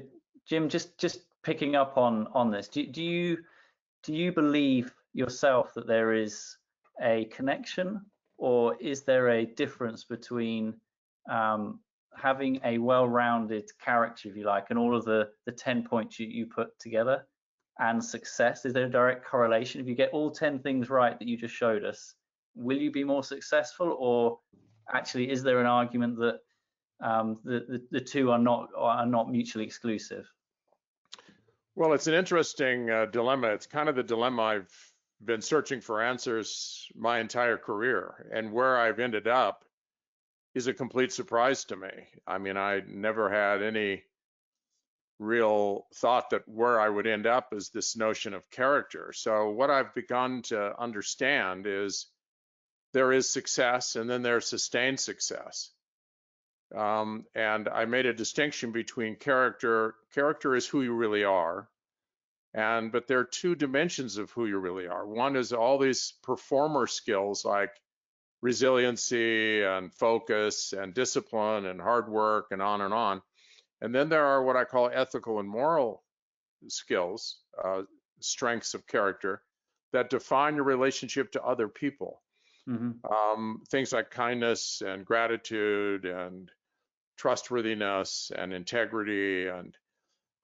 Jim, just picking up on this, do you believe yourself that there is a connection, or is there a difference between having a well-rounded character, if you like, and all of the 10 points you put together, and success? Is there a direct correlation? If you get all 10 things right that you just showed us, will you be more successful, or actually is there an argument that the two are not mutually exclusive? Well, it's an interesting dilemma. It's kind of the dilemma I've been searching for answers my entire career, and where I've ended up is a complete surprise to me. I mean, I never had any real thought that where I would end up is this notion of character. So what I've begun to understand is there is success, and then there's sustained success. And I made a distinction between character. Character is who you really are, but there are two dimensions of who you really are. One is all these performer skills like resiliency and focus and discipline and hard work and on and on. And then there are what I call ethical and moral skills, strengths of character that define your relationship to other people. Mm-hmm. Things like kindness and gratitude and trustworthiness and integrity. And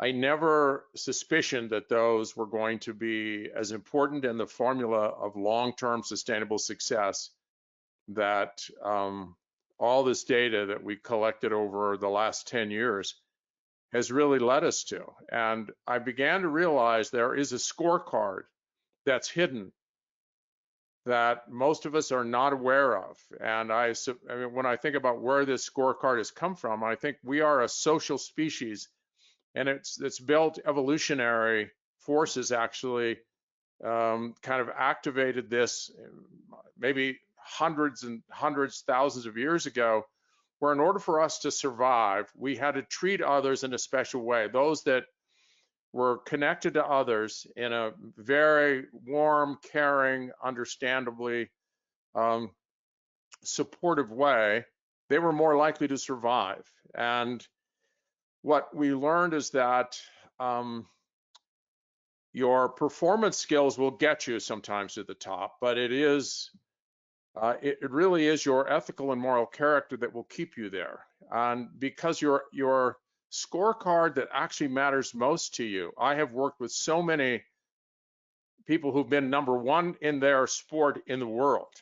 I never suspicioned that those were going to be as important in the formula of long-term sustainable success that all this data that we collected over the last 10 years has really led us to. And I began to realize there is a scorecard that's hidden that most of us are not aware of. And I mean, when I think about where this scorecard has come from, I think we are a social species, and it's built evolutionary forces actually kind of activated this maybe hundreds and hundreds, thousands of years ago, where in order for us to survive, we had to treat others in a special way. Those that were connected to others in a very warm, caring, understandably supportive way, they were more likely to survive. And what we learned is that your performance skills will get you sometimes to the top, but it really is your ethical and moral character that will keep you there. And because your scorecard that actually matters most to you. I have worked with so many people who've been number one in their sport in the world.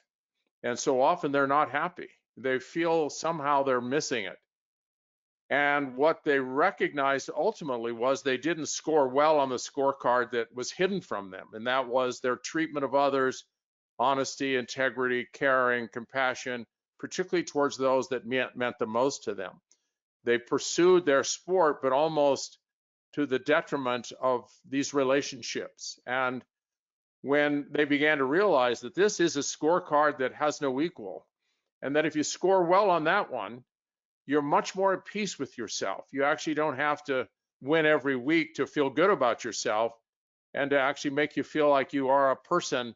And so often they're not happy. They feel somehow they're missing it. And what they recognized ultimately was they didn't score well on the scorecard that was hidden from them. And that was their treatment of others, honesty, integrity, caring, compassion, particularly towards those that meant the most to them. They pursued their sport, but almost to the detriment of these relationships. And when they began to realize that this is a scorecard that has no equal, and that if you score well on that one, you're much more at peace with yourself. You actually don't have to win every week to feel good about yourself and to actually make you feel like you are a person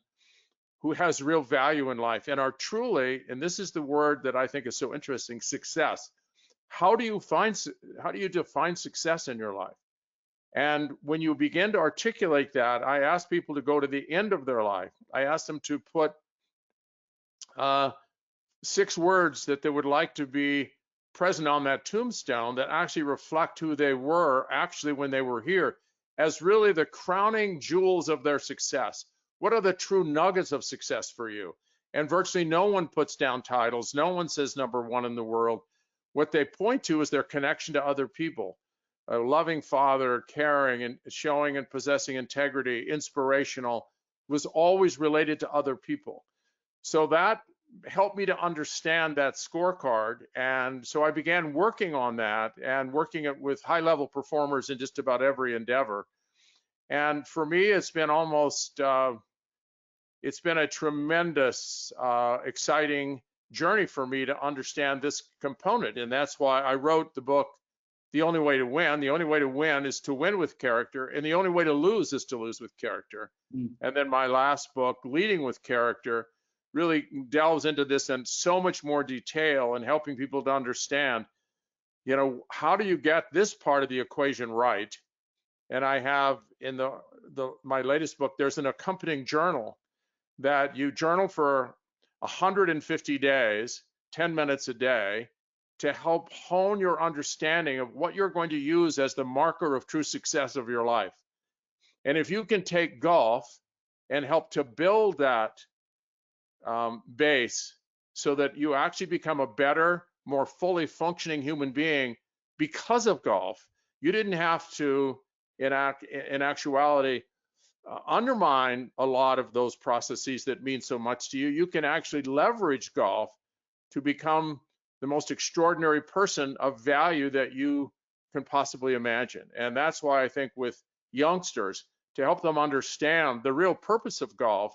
who has real value in life and are truly, and this is the word that I think is so interesting, success. How do you define success in your life? And when you begin to articulate that, I ask people to go to the end of their life. I ask them to put 6 words that they would like to be present on that tombstone that actually reflect who they were actually when they were here as really the crowning jewels of their success. What are the true nuggets of success for you? And virtually no one puts down titles. No one says number one in the world. What they point to is their connection to other people. A loving father, caring and showing and possessing integrity, inspirational, was always related to other people. So that helped me to understand that scorecard. And so I began working on that and working it with high-level performers in just about every endeavor. And for me, it's been almost, it's been a tremendous, exciting journey for me to understand this component. And that's why I wrote the book, The Only Way to Win. The only way to win is to win with character, and the only way to lose is to lose with character. And then my last book, Leading with Character, really delves into this in so much more detail and helping people to understand, you know, how do you get this part of the equation right? And I have in my latest book, there's an accompanying journal that you journal for 150 days, 10 minutes a day, to help hone your understanding of what you're going to use as the marker of true success of your life. And if you can take golf and help to build that base so that you actually become a better, more fully functioning human being because of golf, you didn't have to, in actuality, undermine a lot of those processes that mean so much to you. You can actually leverage golf to become the most extraordinary person of value that you can possibly imagine. And that's why I think with youngsters, to help them understand the real purpose of golf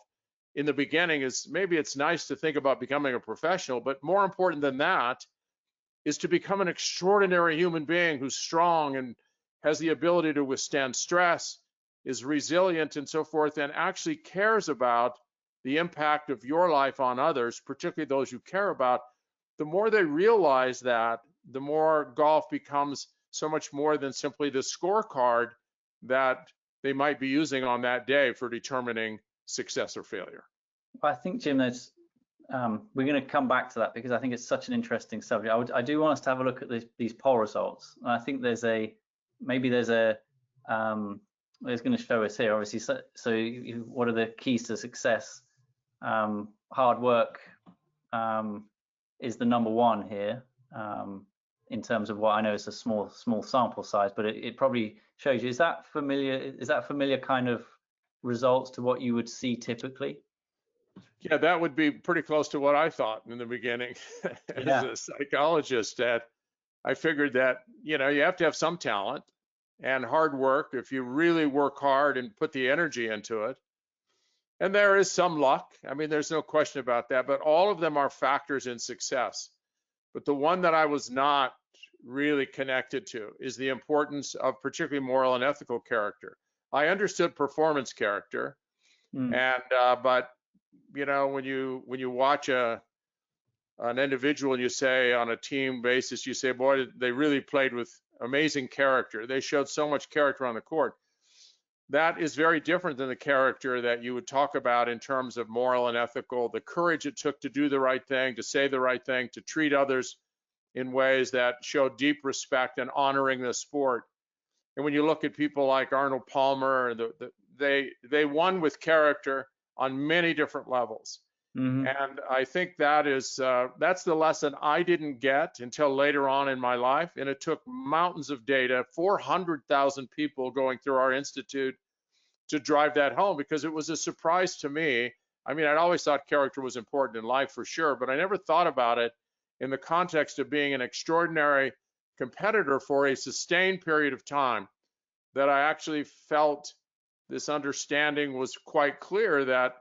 in the beginning is, maybe it's nice to think about becoming a professional, but more important than that is to become an extraordinary human being who's strong and has the ability to withstand stress, is resilient and so forth, and actually cares about the impact of your life on others, particularly those you care about. The more they realize that, the more golf becomes so much more than simply the scorecard that they might be using on that day for determining success or failure. I think, Jim, there's we're going to come back to that because I think it's such an interesting subject. I do want us to have a look at these poll results. And I think there's going to show us here, obviously. So what are the keys to success? Hard work is the number one here in terms of what I know is a small sample size, but it probably shows you. Is that familiar kind of results to what you would see typically? Yeah, that would be pretty close to what I thought in the beginning as a psychologist. That I figured that, you know, you have to have some talent and hard work if you really work hard and put the energy into it. And there is some luck. I mean, there's no question about that, but all of them are factors in success. But the one that I was not really connected to is the importance of particularly moral and ethical character. I understood performance character, but you know, when you watch an individual and you say on a team basis, you say, boy, they really played with amazing character. They showed so much character on the court. That is very different than the character that you would talk about in terms of moral and ethical, the courage it took to do the right thing, to say the right thing, to treat others in ways that show deep respect and honoring the sport. And when you look at people like Arnold Palmer, they won with character on many different levels. And I think that's the lesson I didn't get until later on in my life. And it took mountains of data, 400,000 people going through our institute to drive that home, because it was a surprise to me. I mean, I'd always thought character was important in life for sure, but I never thought about it in the context of being an extraordinary competitor for a sustained period of time, that I actually felt this understanding was quite clear that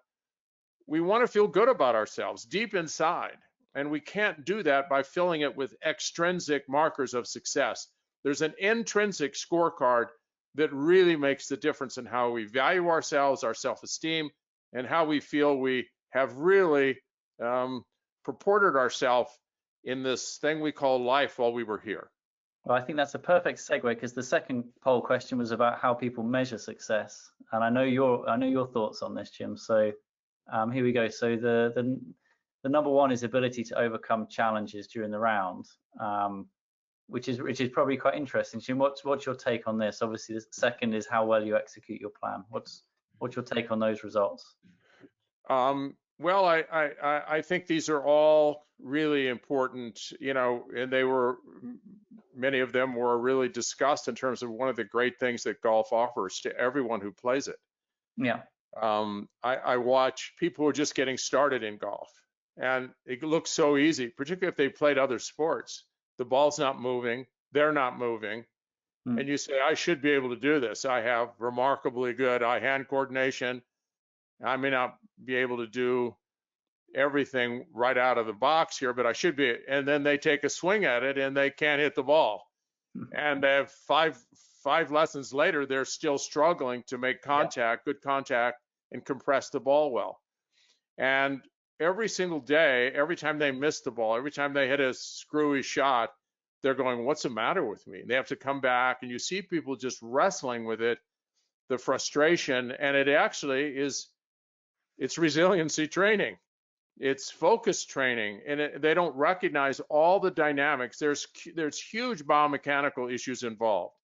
we want to feel good about ourselves deep inside, and we can't do that by filling it with extrinsic markers of success. There's an intrinsic scorecard that really makes the difference in how we value ourselves, our self-esteem, and how we feel we have really purported ourselves in this thing we call life while we were here. Well, I think that's a perfect segue, because the second poll question was about how people measure success, and I know your thoughts on this, Jim. So here we go. So the number one is ability to overcome challenges during the round, which is probably quite interesting. Jim, what's your take on this? Obviously, the second is how well you execute your plan. What's your take on those results? Well, I think these are all really important, you know, and many of them were really discussed in terms of one of the great things that golf offers to everyone who plays it. Yeah. I watch people who are just getting started in golf, And it looks so easy, particularly if they played other sports. The ball's not moving, they're not moving, and you say, I should be able to do this. I have remarkably good eye-hand coordination. I may not be able to do everything right out of the box here, but I should be. And then they take a swing at it and they can't hit the ball. And five lessons later, they're still struggling to make contact, good contact, and compress the ball well. And every single day, every time they miss the ball, every time they hit a screwy shot, they're going, what's the matter with me? And they have to come back, and you see people just wrestling with it, the frustration, and it actually is, it's resiliency training. It's focus training, and they don't recognize all the dynamics. There's huge biomechanical issues involved,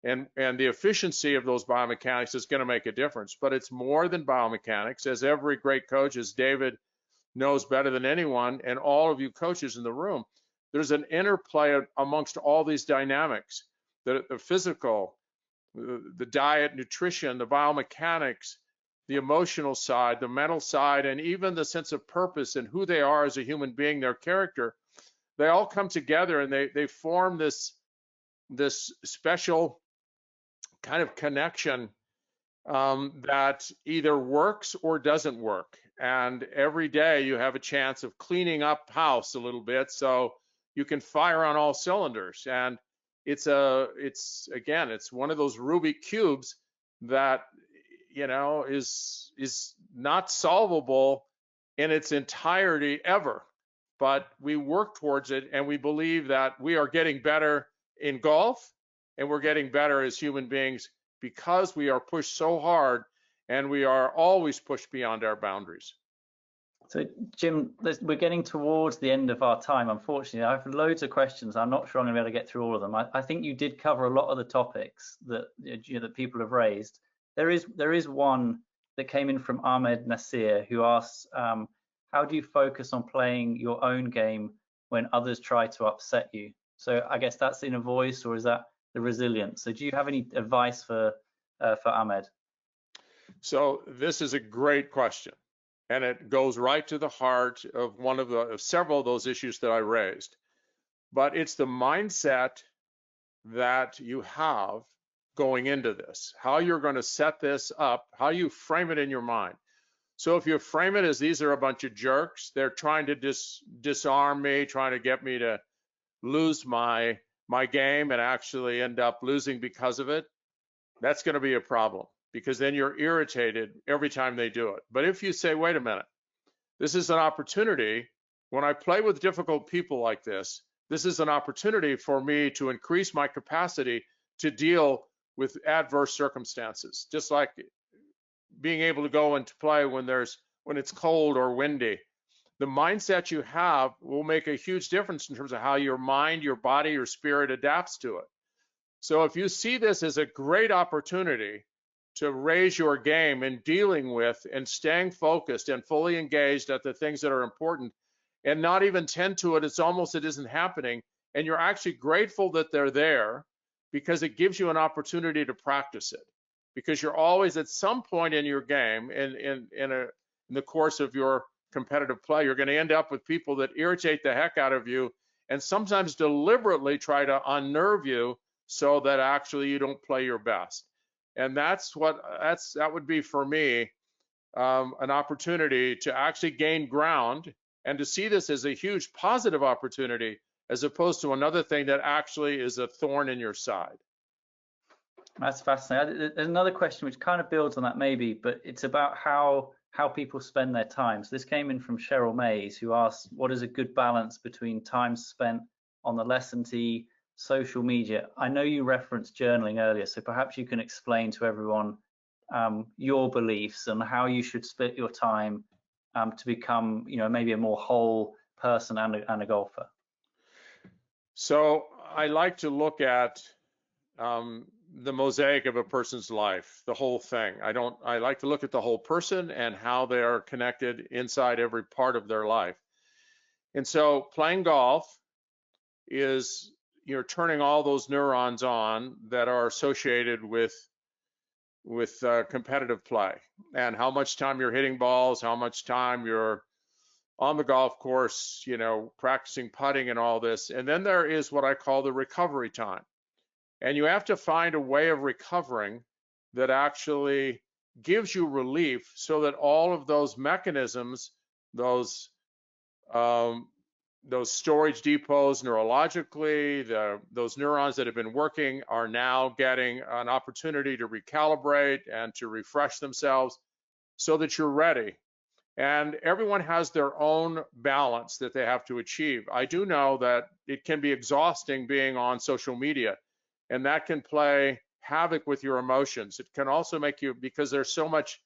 and the efficiency of those biomechanics is going to make a difference. But it's more than biomechanics, as every great coach, as David knows better than anyone, and all of you coaches in the room. There's an interplay amongst all these dynamics: the physical, the diet, nutrition, the biomechanics, the emotional side, the mental side, and even the sense of purpose and who they are as a human being, their character. They all come together and they form this special kind of connection that either works or doesn't work. And every day you have a chance of cleaning up house a little bit so you can fire on all cylinders. And it's one of those Rubik cubes that, you know, is not solvable in its entirety ever, but we work towards it, and we believe that we are getting better in golf, and we're getting better as human beings because we are pushed so hard, and we are always pushed beyond our boundaries. So, Jim, we're getting towards the end of our time, unfortunately. I have loads of questions. I'm not sure I'm going to be able to get through all of them. I think you did cover a lot of the topics that that people have raised. There is one that came in from Ahmed Nasir, who asks, how do you focus on playing your own game when others try to upset you? So I guess that's in a voice, or is that the resilience? So do you have any advice for Ahmed? So this is a great question, and it goes right to the heart of several of those issues that I raised. But it's the mindset that you have going into this, how you're going to set this up, how you frame it in your mind. So if you frame it as these are a bunch of jerks, they're trying to disarm me, trying to get me to lose my game and actually end up losing because of it, that's going to be a problem, because then you're irritated every time they do it. But if you say, wait a minute, this is an opportunity. When I play with difficult people like this is an opportunity for me to increase my capacity to deal with adverse circumstances, just like being able to go and to play when it's cold or windy. The mindset you have will make a huge difference in terms of how your mind, your body, your spirit adapts to it. So if you see this as a great opportunity to raise your game in dealing with and staying focused and fully engaged at the things that are important, and not even tend to it, it's almost it isn't happening, and you're actually grateful that they're there, because it gives you an opportunity to practice it. Because you're always at some point in your game, in the course of your competitive play, you're going to end up with people that irritate the heck out of you, and sometimes deliberately try to unnerve you so that actually you don't play your best. And that would be for me an opportunity to actually gain ground and to see this as a huge positive opportunity, as opposed to another thing that actually is a thorn in your side. That's fascinating. There's another question which kind of builds on that maybe, but it's about how people spend their time. So this came in from Cheryl Mays, who asked, what is a good balance between time spent on the lesson tee, social media? I know you referenced journaling earlier, so perhaps you can explain to everyone your beliefs and how you should split your time to become, maybe a more whole person and a golfer. So I like to look at the mosaic of a person's life, the whole thing. I like to look at the whole person and how they are connected inside every part of their life. And so playing golf is, you're turning all those neurons on that are associated with competitive play, and how much time you're hitting balls, how much time you're on the golf course, practicing putting and all this. And then there is what I call the recovery time. And you have to find a way of recovering that actually gives you relief so that all of those mechanisms, those storage depots neurologically, those neurons that have been working are now getting an opportunity to recalibrate and to refresh themselves so that you're ready. And everyone has their own balance that they have to achieve. I do know that it can be exhausting being on social media, and that can play havoc with your emotions. It can also make you, because there's so much,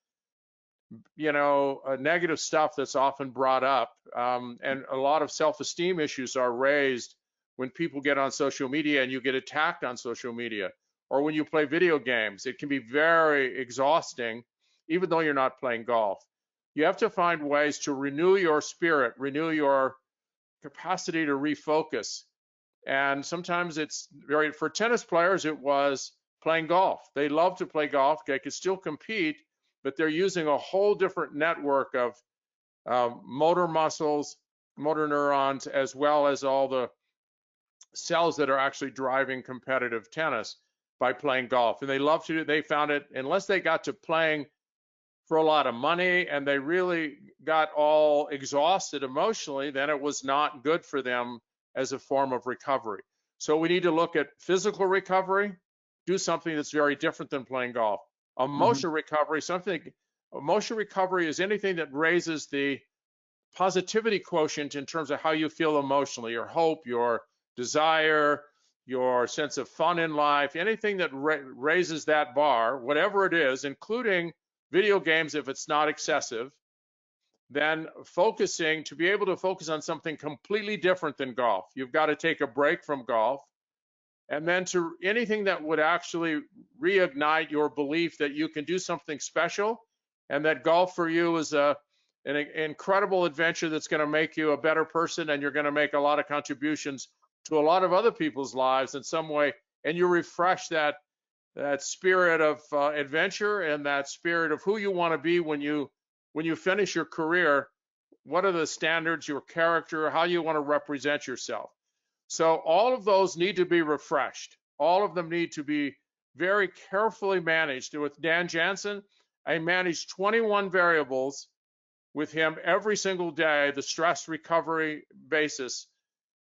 negative stuff that's often brought up, and a lot of self-esteem issues are raised when people get on social media and you get attacked on social media, or when you play video games. It can be very exhausting, even though you're not playing golf. You have to find ways to renew your spirit, renew your capacity to refocus. And sometimes for tennis players, it was playing golf. They love to play golf. They could still compete, but they're using a whole different network of motor muscles, motor neurons, as well as all the cells that are actually driving competitive tennis by playing golf. And they found it, unless they got to playing for a lot of money and they really got all exhausted emotionally, then it was not good for them as a form of recovery. So we need to look at physical recovery, do something that's very different than playing golf. Emotional recovery, emotional recovery is anything that raises the positivity quotient in terms of how you feel emotionally, your hope, your desire, your sense of fun in life, anything that raises that bar, whatever it is, including video games if it's not excessive, then to be able to focus on something completely different than golf. You've got to take a break from golf, and then to anything that would actually reignite your belief that you can do something special, and that golf for you is an incredible adventure that's going to make you a better person, and you're going to make a lot of contributions to a lot of other people's lives in some way, and you refresh that spirit of adventure and that spirit of who you want to be when you finish your career. What are the standards, your character, how you want to represent yourself? So all of those need to be refreshed. All of them need to be very carefully managed. With Dan Jansen, I managed 21 variables with him every single day, the stress recovery basis,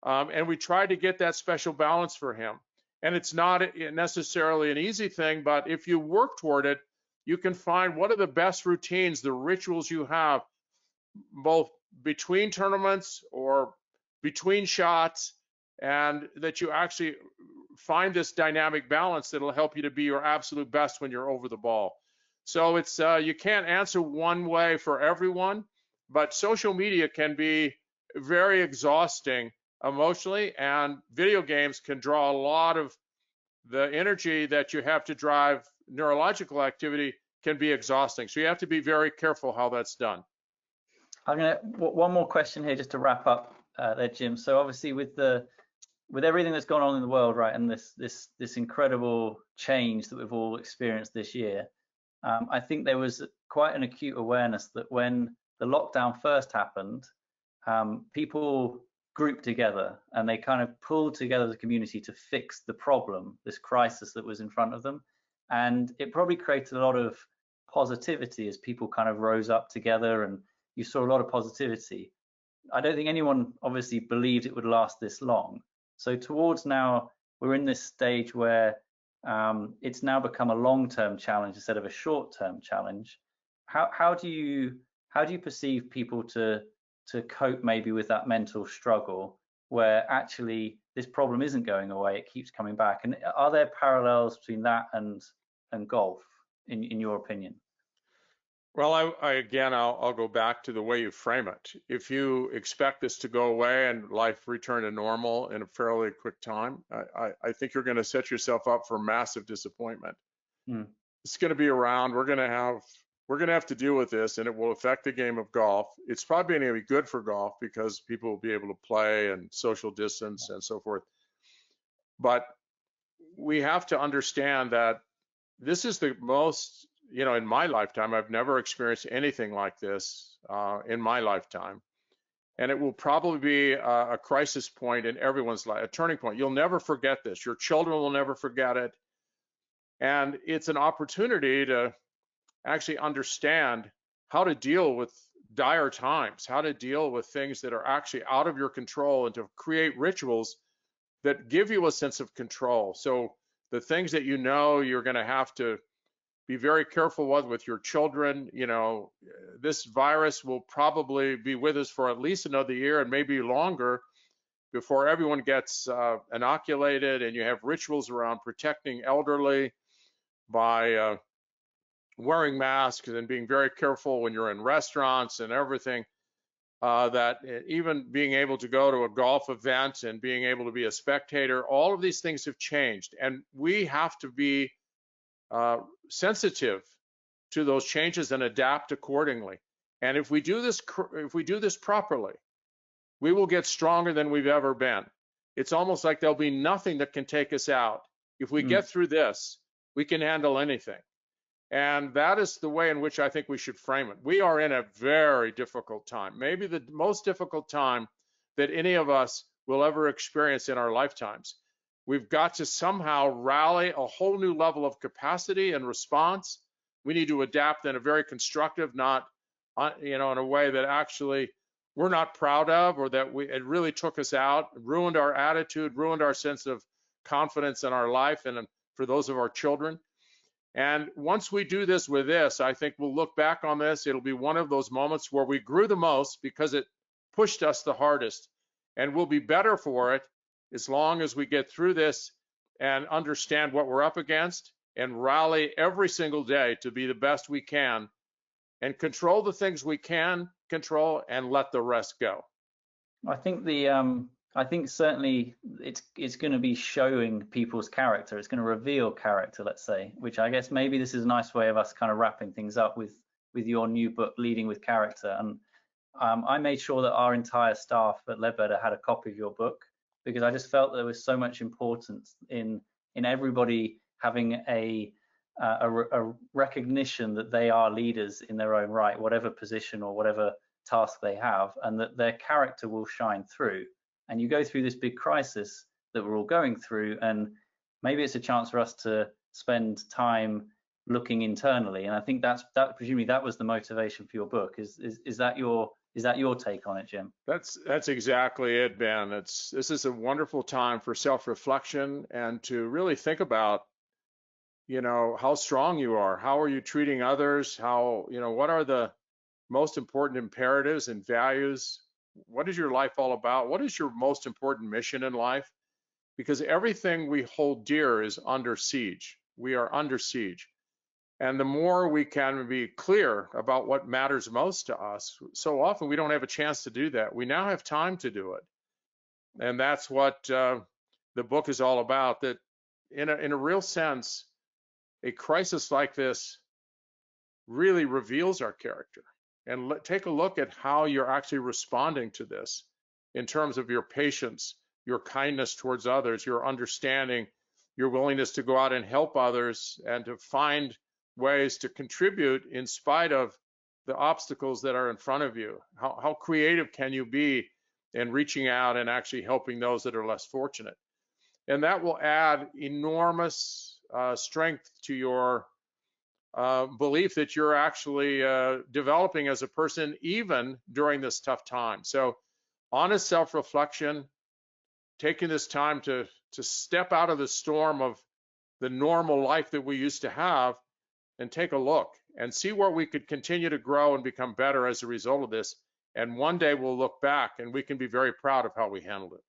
and we tried to get that special balance for him. And it's not necessarily an easy thing, but if you work toward it, you can find what are the best routines, the rituals you have, both between tournaments or between shots, and that you actually find this dynamic balance that'll help you to be your absolute best when you're over the ball. So it's you can't answer one way for everyone, but social media can be very exhausting emotionally, and video games can draw a lot of the energy that you have to drive neurological activity can be exhausting. So you have to be very careful how that's done. One more question here just to wrap up there, Jim. So obviously with everything that's gone on in the world, right, and this incredible change that we've all experienced this year, I think there was quite an acute awareness that when the lockdown first happened, people grouped together and they kind of pulled together the community to fix the problem, this crisis that was in front of them. And it probably created a lot of positivity as people kind of rose up together, and you saw a lot of positivity. I don't think anyone obviously believed it would last this long. So towards now, we're in this stage where it's now become a long-term challenge instead of a short-term challenge. How do you perceive people to cope maybe with that mental struggle where actually this problem isn't going away, it keeps coming back? And are there parallels between that and golf in your opinion? Well, I'll go back to the way you frame it. If you expect this to go away and life return to normal in a fairly quick time, I think you're going to set yourself up for massive disappointment. It's going to be around. We're going to have to deal with this, and it will affect the game of golf. It's probably going to be good for golf because people will be able to play and social distance and so forth. But we have to understand that this is the most, in my lifetime, I've never experienced anything like this in my lifetime. And it will probably be a crisis point in everyone's life, a turning point. You'll never forget this. Your children will never forget it. And it's an opportunity to actually understand how to deal with dire times, how to deal with things that are actually out of your control, and to create rituals that give you a sense of control. So the things that you know you're going to have to be very careful with your children. You know, this virus will probably be with us for at least another year and maybe longer before everyone gets inoculated, and you have rituals around protecting elderly by wearing masks and being very careful when you're in restaurants and everything. That even being able to go to a golf event and being able to be a spectator, all of these things have changed, and we have to be sensitive to those changes and adapt accordingly. And if we do this properly, we will get stronger than we've ever been. It's almost like there'll be nothing that can take us out. If we get through this, we can handle anything. And that is the way in which I think we should frame it. We are in a very difficult time, maybe the most difficult time that any of us will ever experience in our lifetimes. We've got to somehow rally a whole new level of capacity and response. We need to adapt in a very constructive, not, in a way that actually we're not proud of, or that it really took us out, ruined our attitude, ruined our sense of confidence in our life and for those of our children. And once we do this with this, I think we'll look back on this. It'll be one of those moments where we grew the most because it pushed us the hardest, and we'll be better for it as long as we get through this and understand what we're up against and rally every single day to be the best we can and control the things we can control and let the rest go. I think I think certainly it's going to be showing people's character. It's going to reveal character, let's say, which I guess maybe this is a nice way of us kind of wrapping things up with your new book, Leading with Character. And I made sure that our entire staff at Ledbetter had a copy of your book, because I just felt there was so much importance in everybody having a recognition that they are leaders in their own right, whatever position or whatever task they have, and that their character will shine through. And you go through this big crisis that we're all going through, and maybe it's a chance for us to spend time looking internally. And I think that presumably that was the motivation for your book. Is that your take on it, Jim? That's exactly it, Ben. This is a wonderful time for self-reflection and to really think about, how strong you are. How are you treating others? What are the most important imperatives and values? What is your life all about? What is your most important mission in life? Because everything we hold dear is under siege. We are under siege. And the more we can be clear about what matters most to us, so often we don't have a chance to do that. We now have time to do it. And that's what the book is all about, that in a real sense, a crisis like this really reveals our character. And take a look at how you're actually responding to this in terms of your patience, your kindness towards others, your understanding, your willingness to go out and help others and to find ways to contribute in spite of the obstacles that are in front of you. How creative can you be in reaching out and actually helping those that are less fortunate? And that will add enormous strength to your belief that you're actually developing as a person, even during this tough time. So honest self-reflection, taking this time to step out of the storm of the normal life that we used to have and take a look and see where we could continue to grow and become better as a result of this. And one day we'll look back and we can be very proud of how we handled it.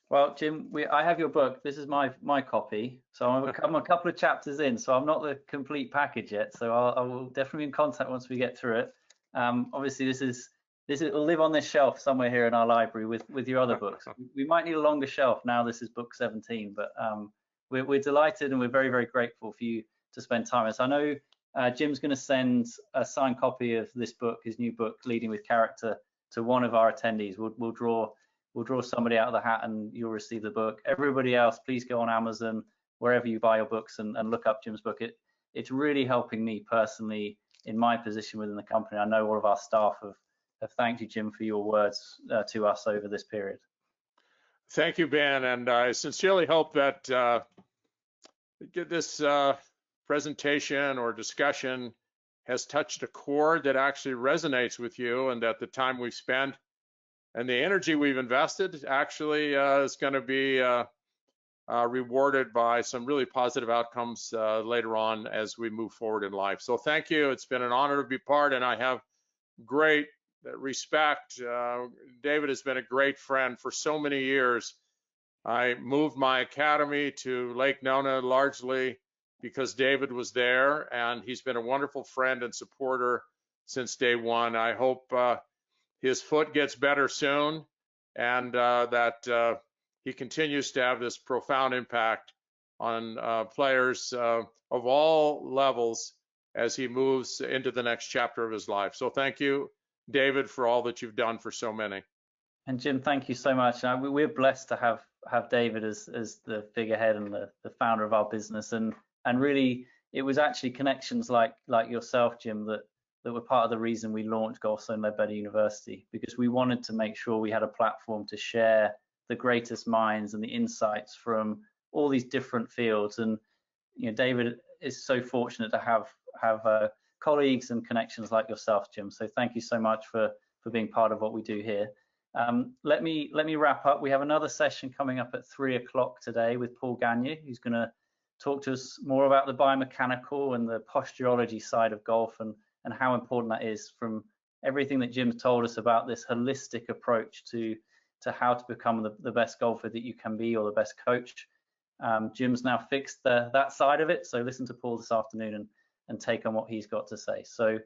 Well, Jim, I have your book. This is my copy. So I'm a couple of chapters in, so I'm not the complete package yet. So I will definitely be in contact once we get through it. Obviously, this will live on this shelf somewhere here in our library with your other books. We might need a longer shelf now. This is book 17, but we're delighted and we're very, very grateful for you to spend time with us. I know Jim's going to send a signed copy of this book, his new book, Leading with Character, to one of our attendees. We'll draw somebody out of the hat and you'll receive the book. Everybody else, please go on Amazon, wherever you buy your books, and look up Jim's book. It's really helping me personally in my position within the company. I know all of our staff have thanked you, Jim, for your words to us over this period. Thank you, Ben, and I sincerely hope that this presentation or discussion has touched a chord that actually resonates with you, and that the time we've spent and the energy we've invested actually is going to be rewarded by some really positive outcomes later on as we move forward in life. So thank you. It's been an honor to be part, and I have great respect. David has been a great friend for so many years. I moved my academy to Lake Nona largely because David was there, and he's been a wonderful friend and supporter since day one. I hope his foot gets better soon, and that he continues to have this profound impact on players of all levels as he moves into the next chapter of his life. So thank you, David, for all that you've done for so many. And Jim, thank you so much. We're blessed to have David as the figurehead and the founder of our business, and really it was actually connections like yourself, Jim, that were part of the reason we launched Golfzone Led Better University, because we wanted to make sure we had a platform to share the greatest minds and the insights from all these different fields. And David is so fortunate to have colleagues and connections like yourself, Jim. So thank you so much for being part of what we do here. Let me wrap up. We have another session coming up at 3 o'clock today with Paul Gagne, who's going to talk to us more about the biomechanical and the posturology side of golf, and how important that is, from everything that Jim's told us about this holistic approach to how to become the best golfer that you can be, or the best coach. Jim's now fixed that side of it, so listen to Paul this afternoon and take on what he's got to say. So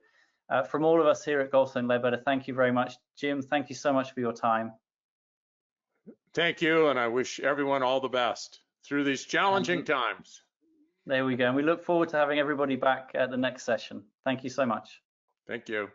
from all of us here at Golfzone Led Better, thank you very much. Jim, thank you so much for your time. Thank you, and I wish everyone all the best through these challenging times. There we go. And we look forward to having everybody back at the next session. Thank you so much. Thank you.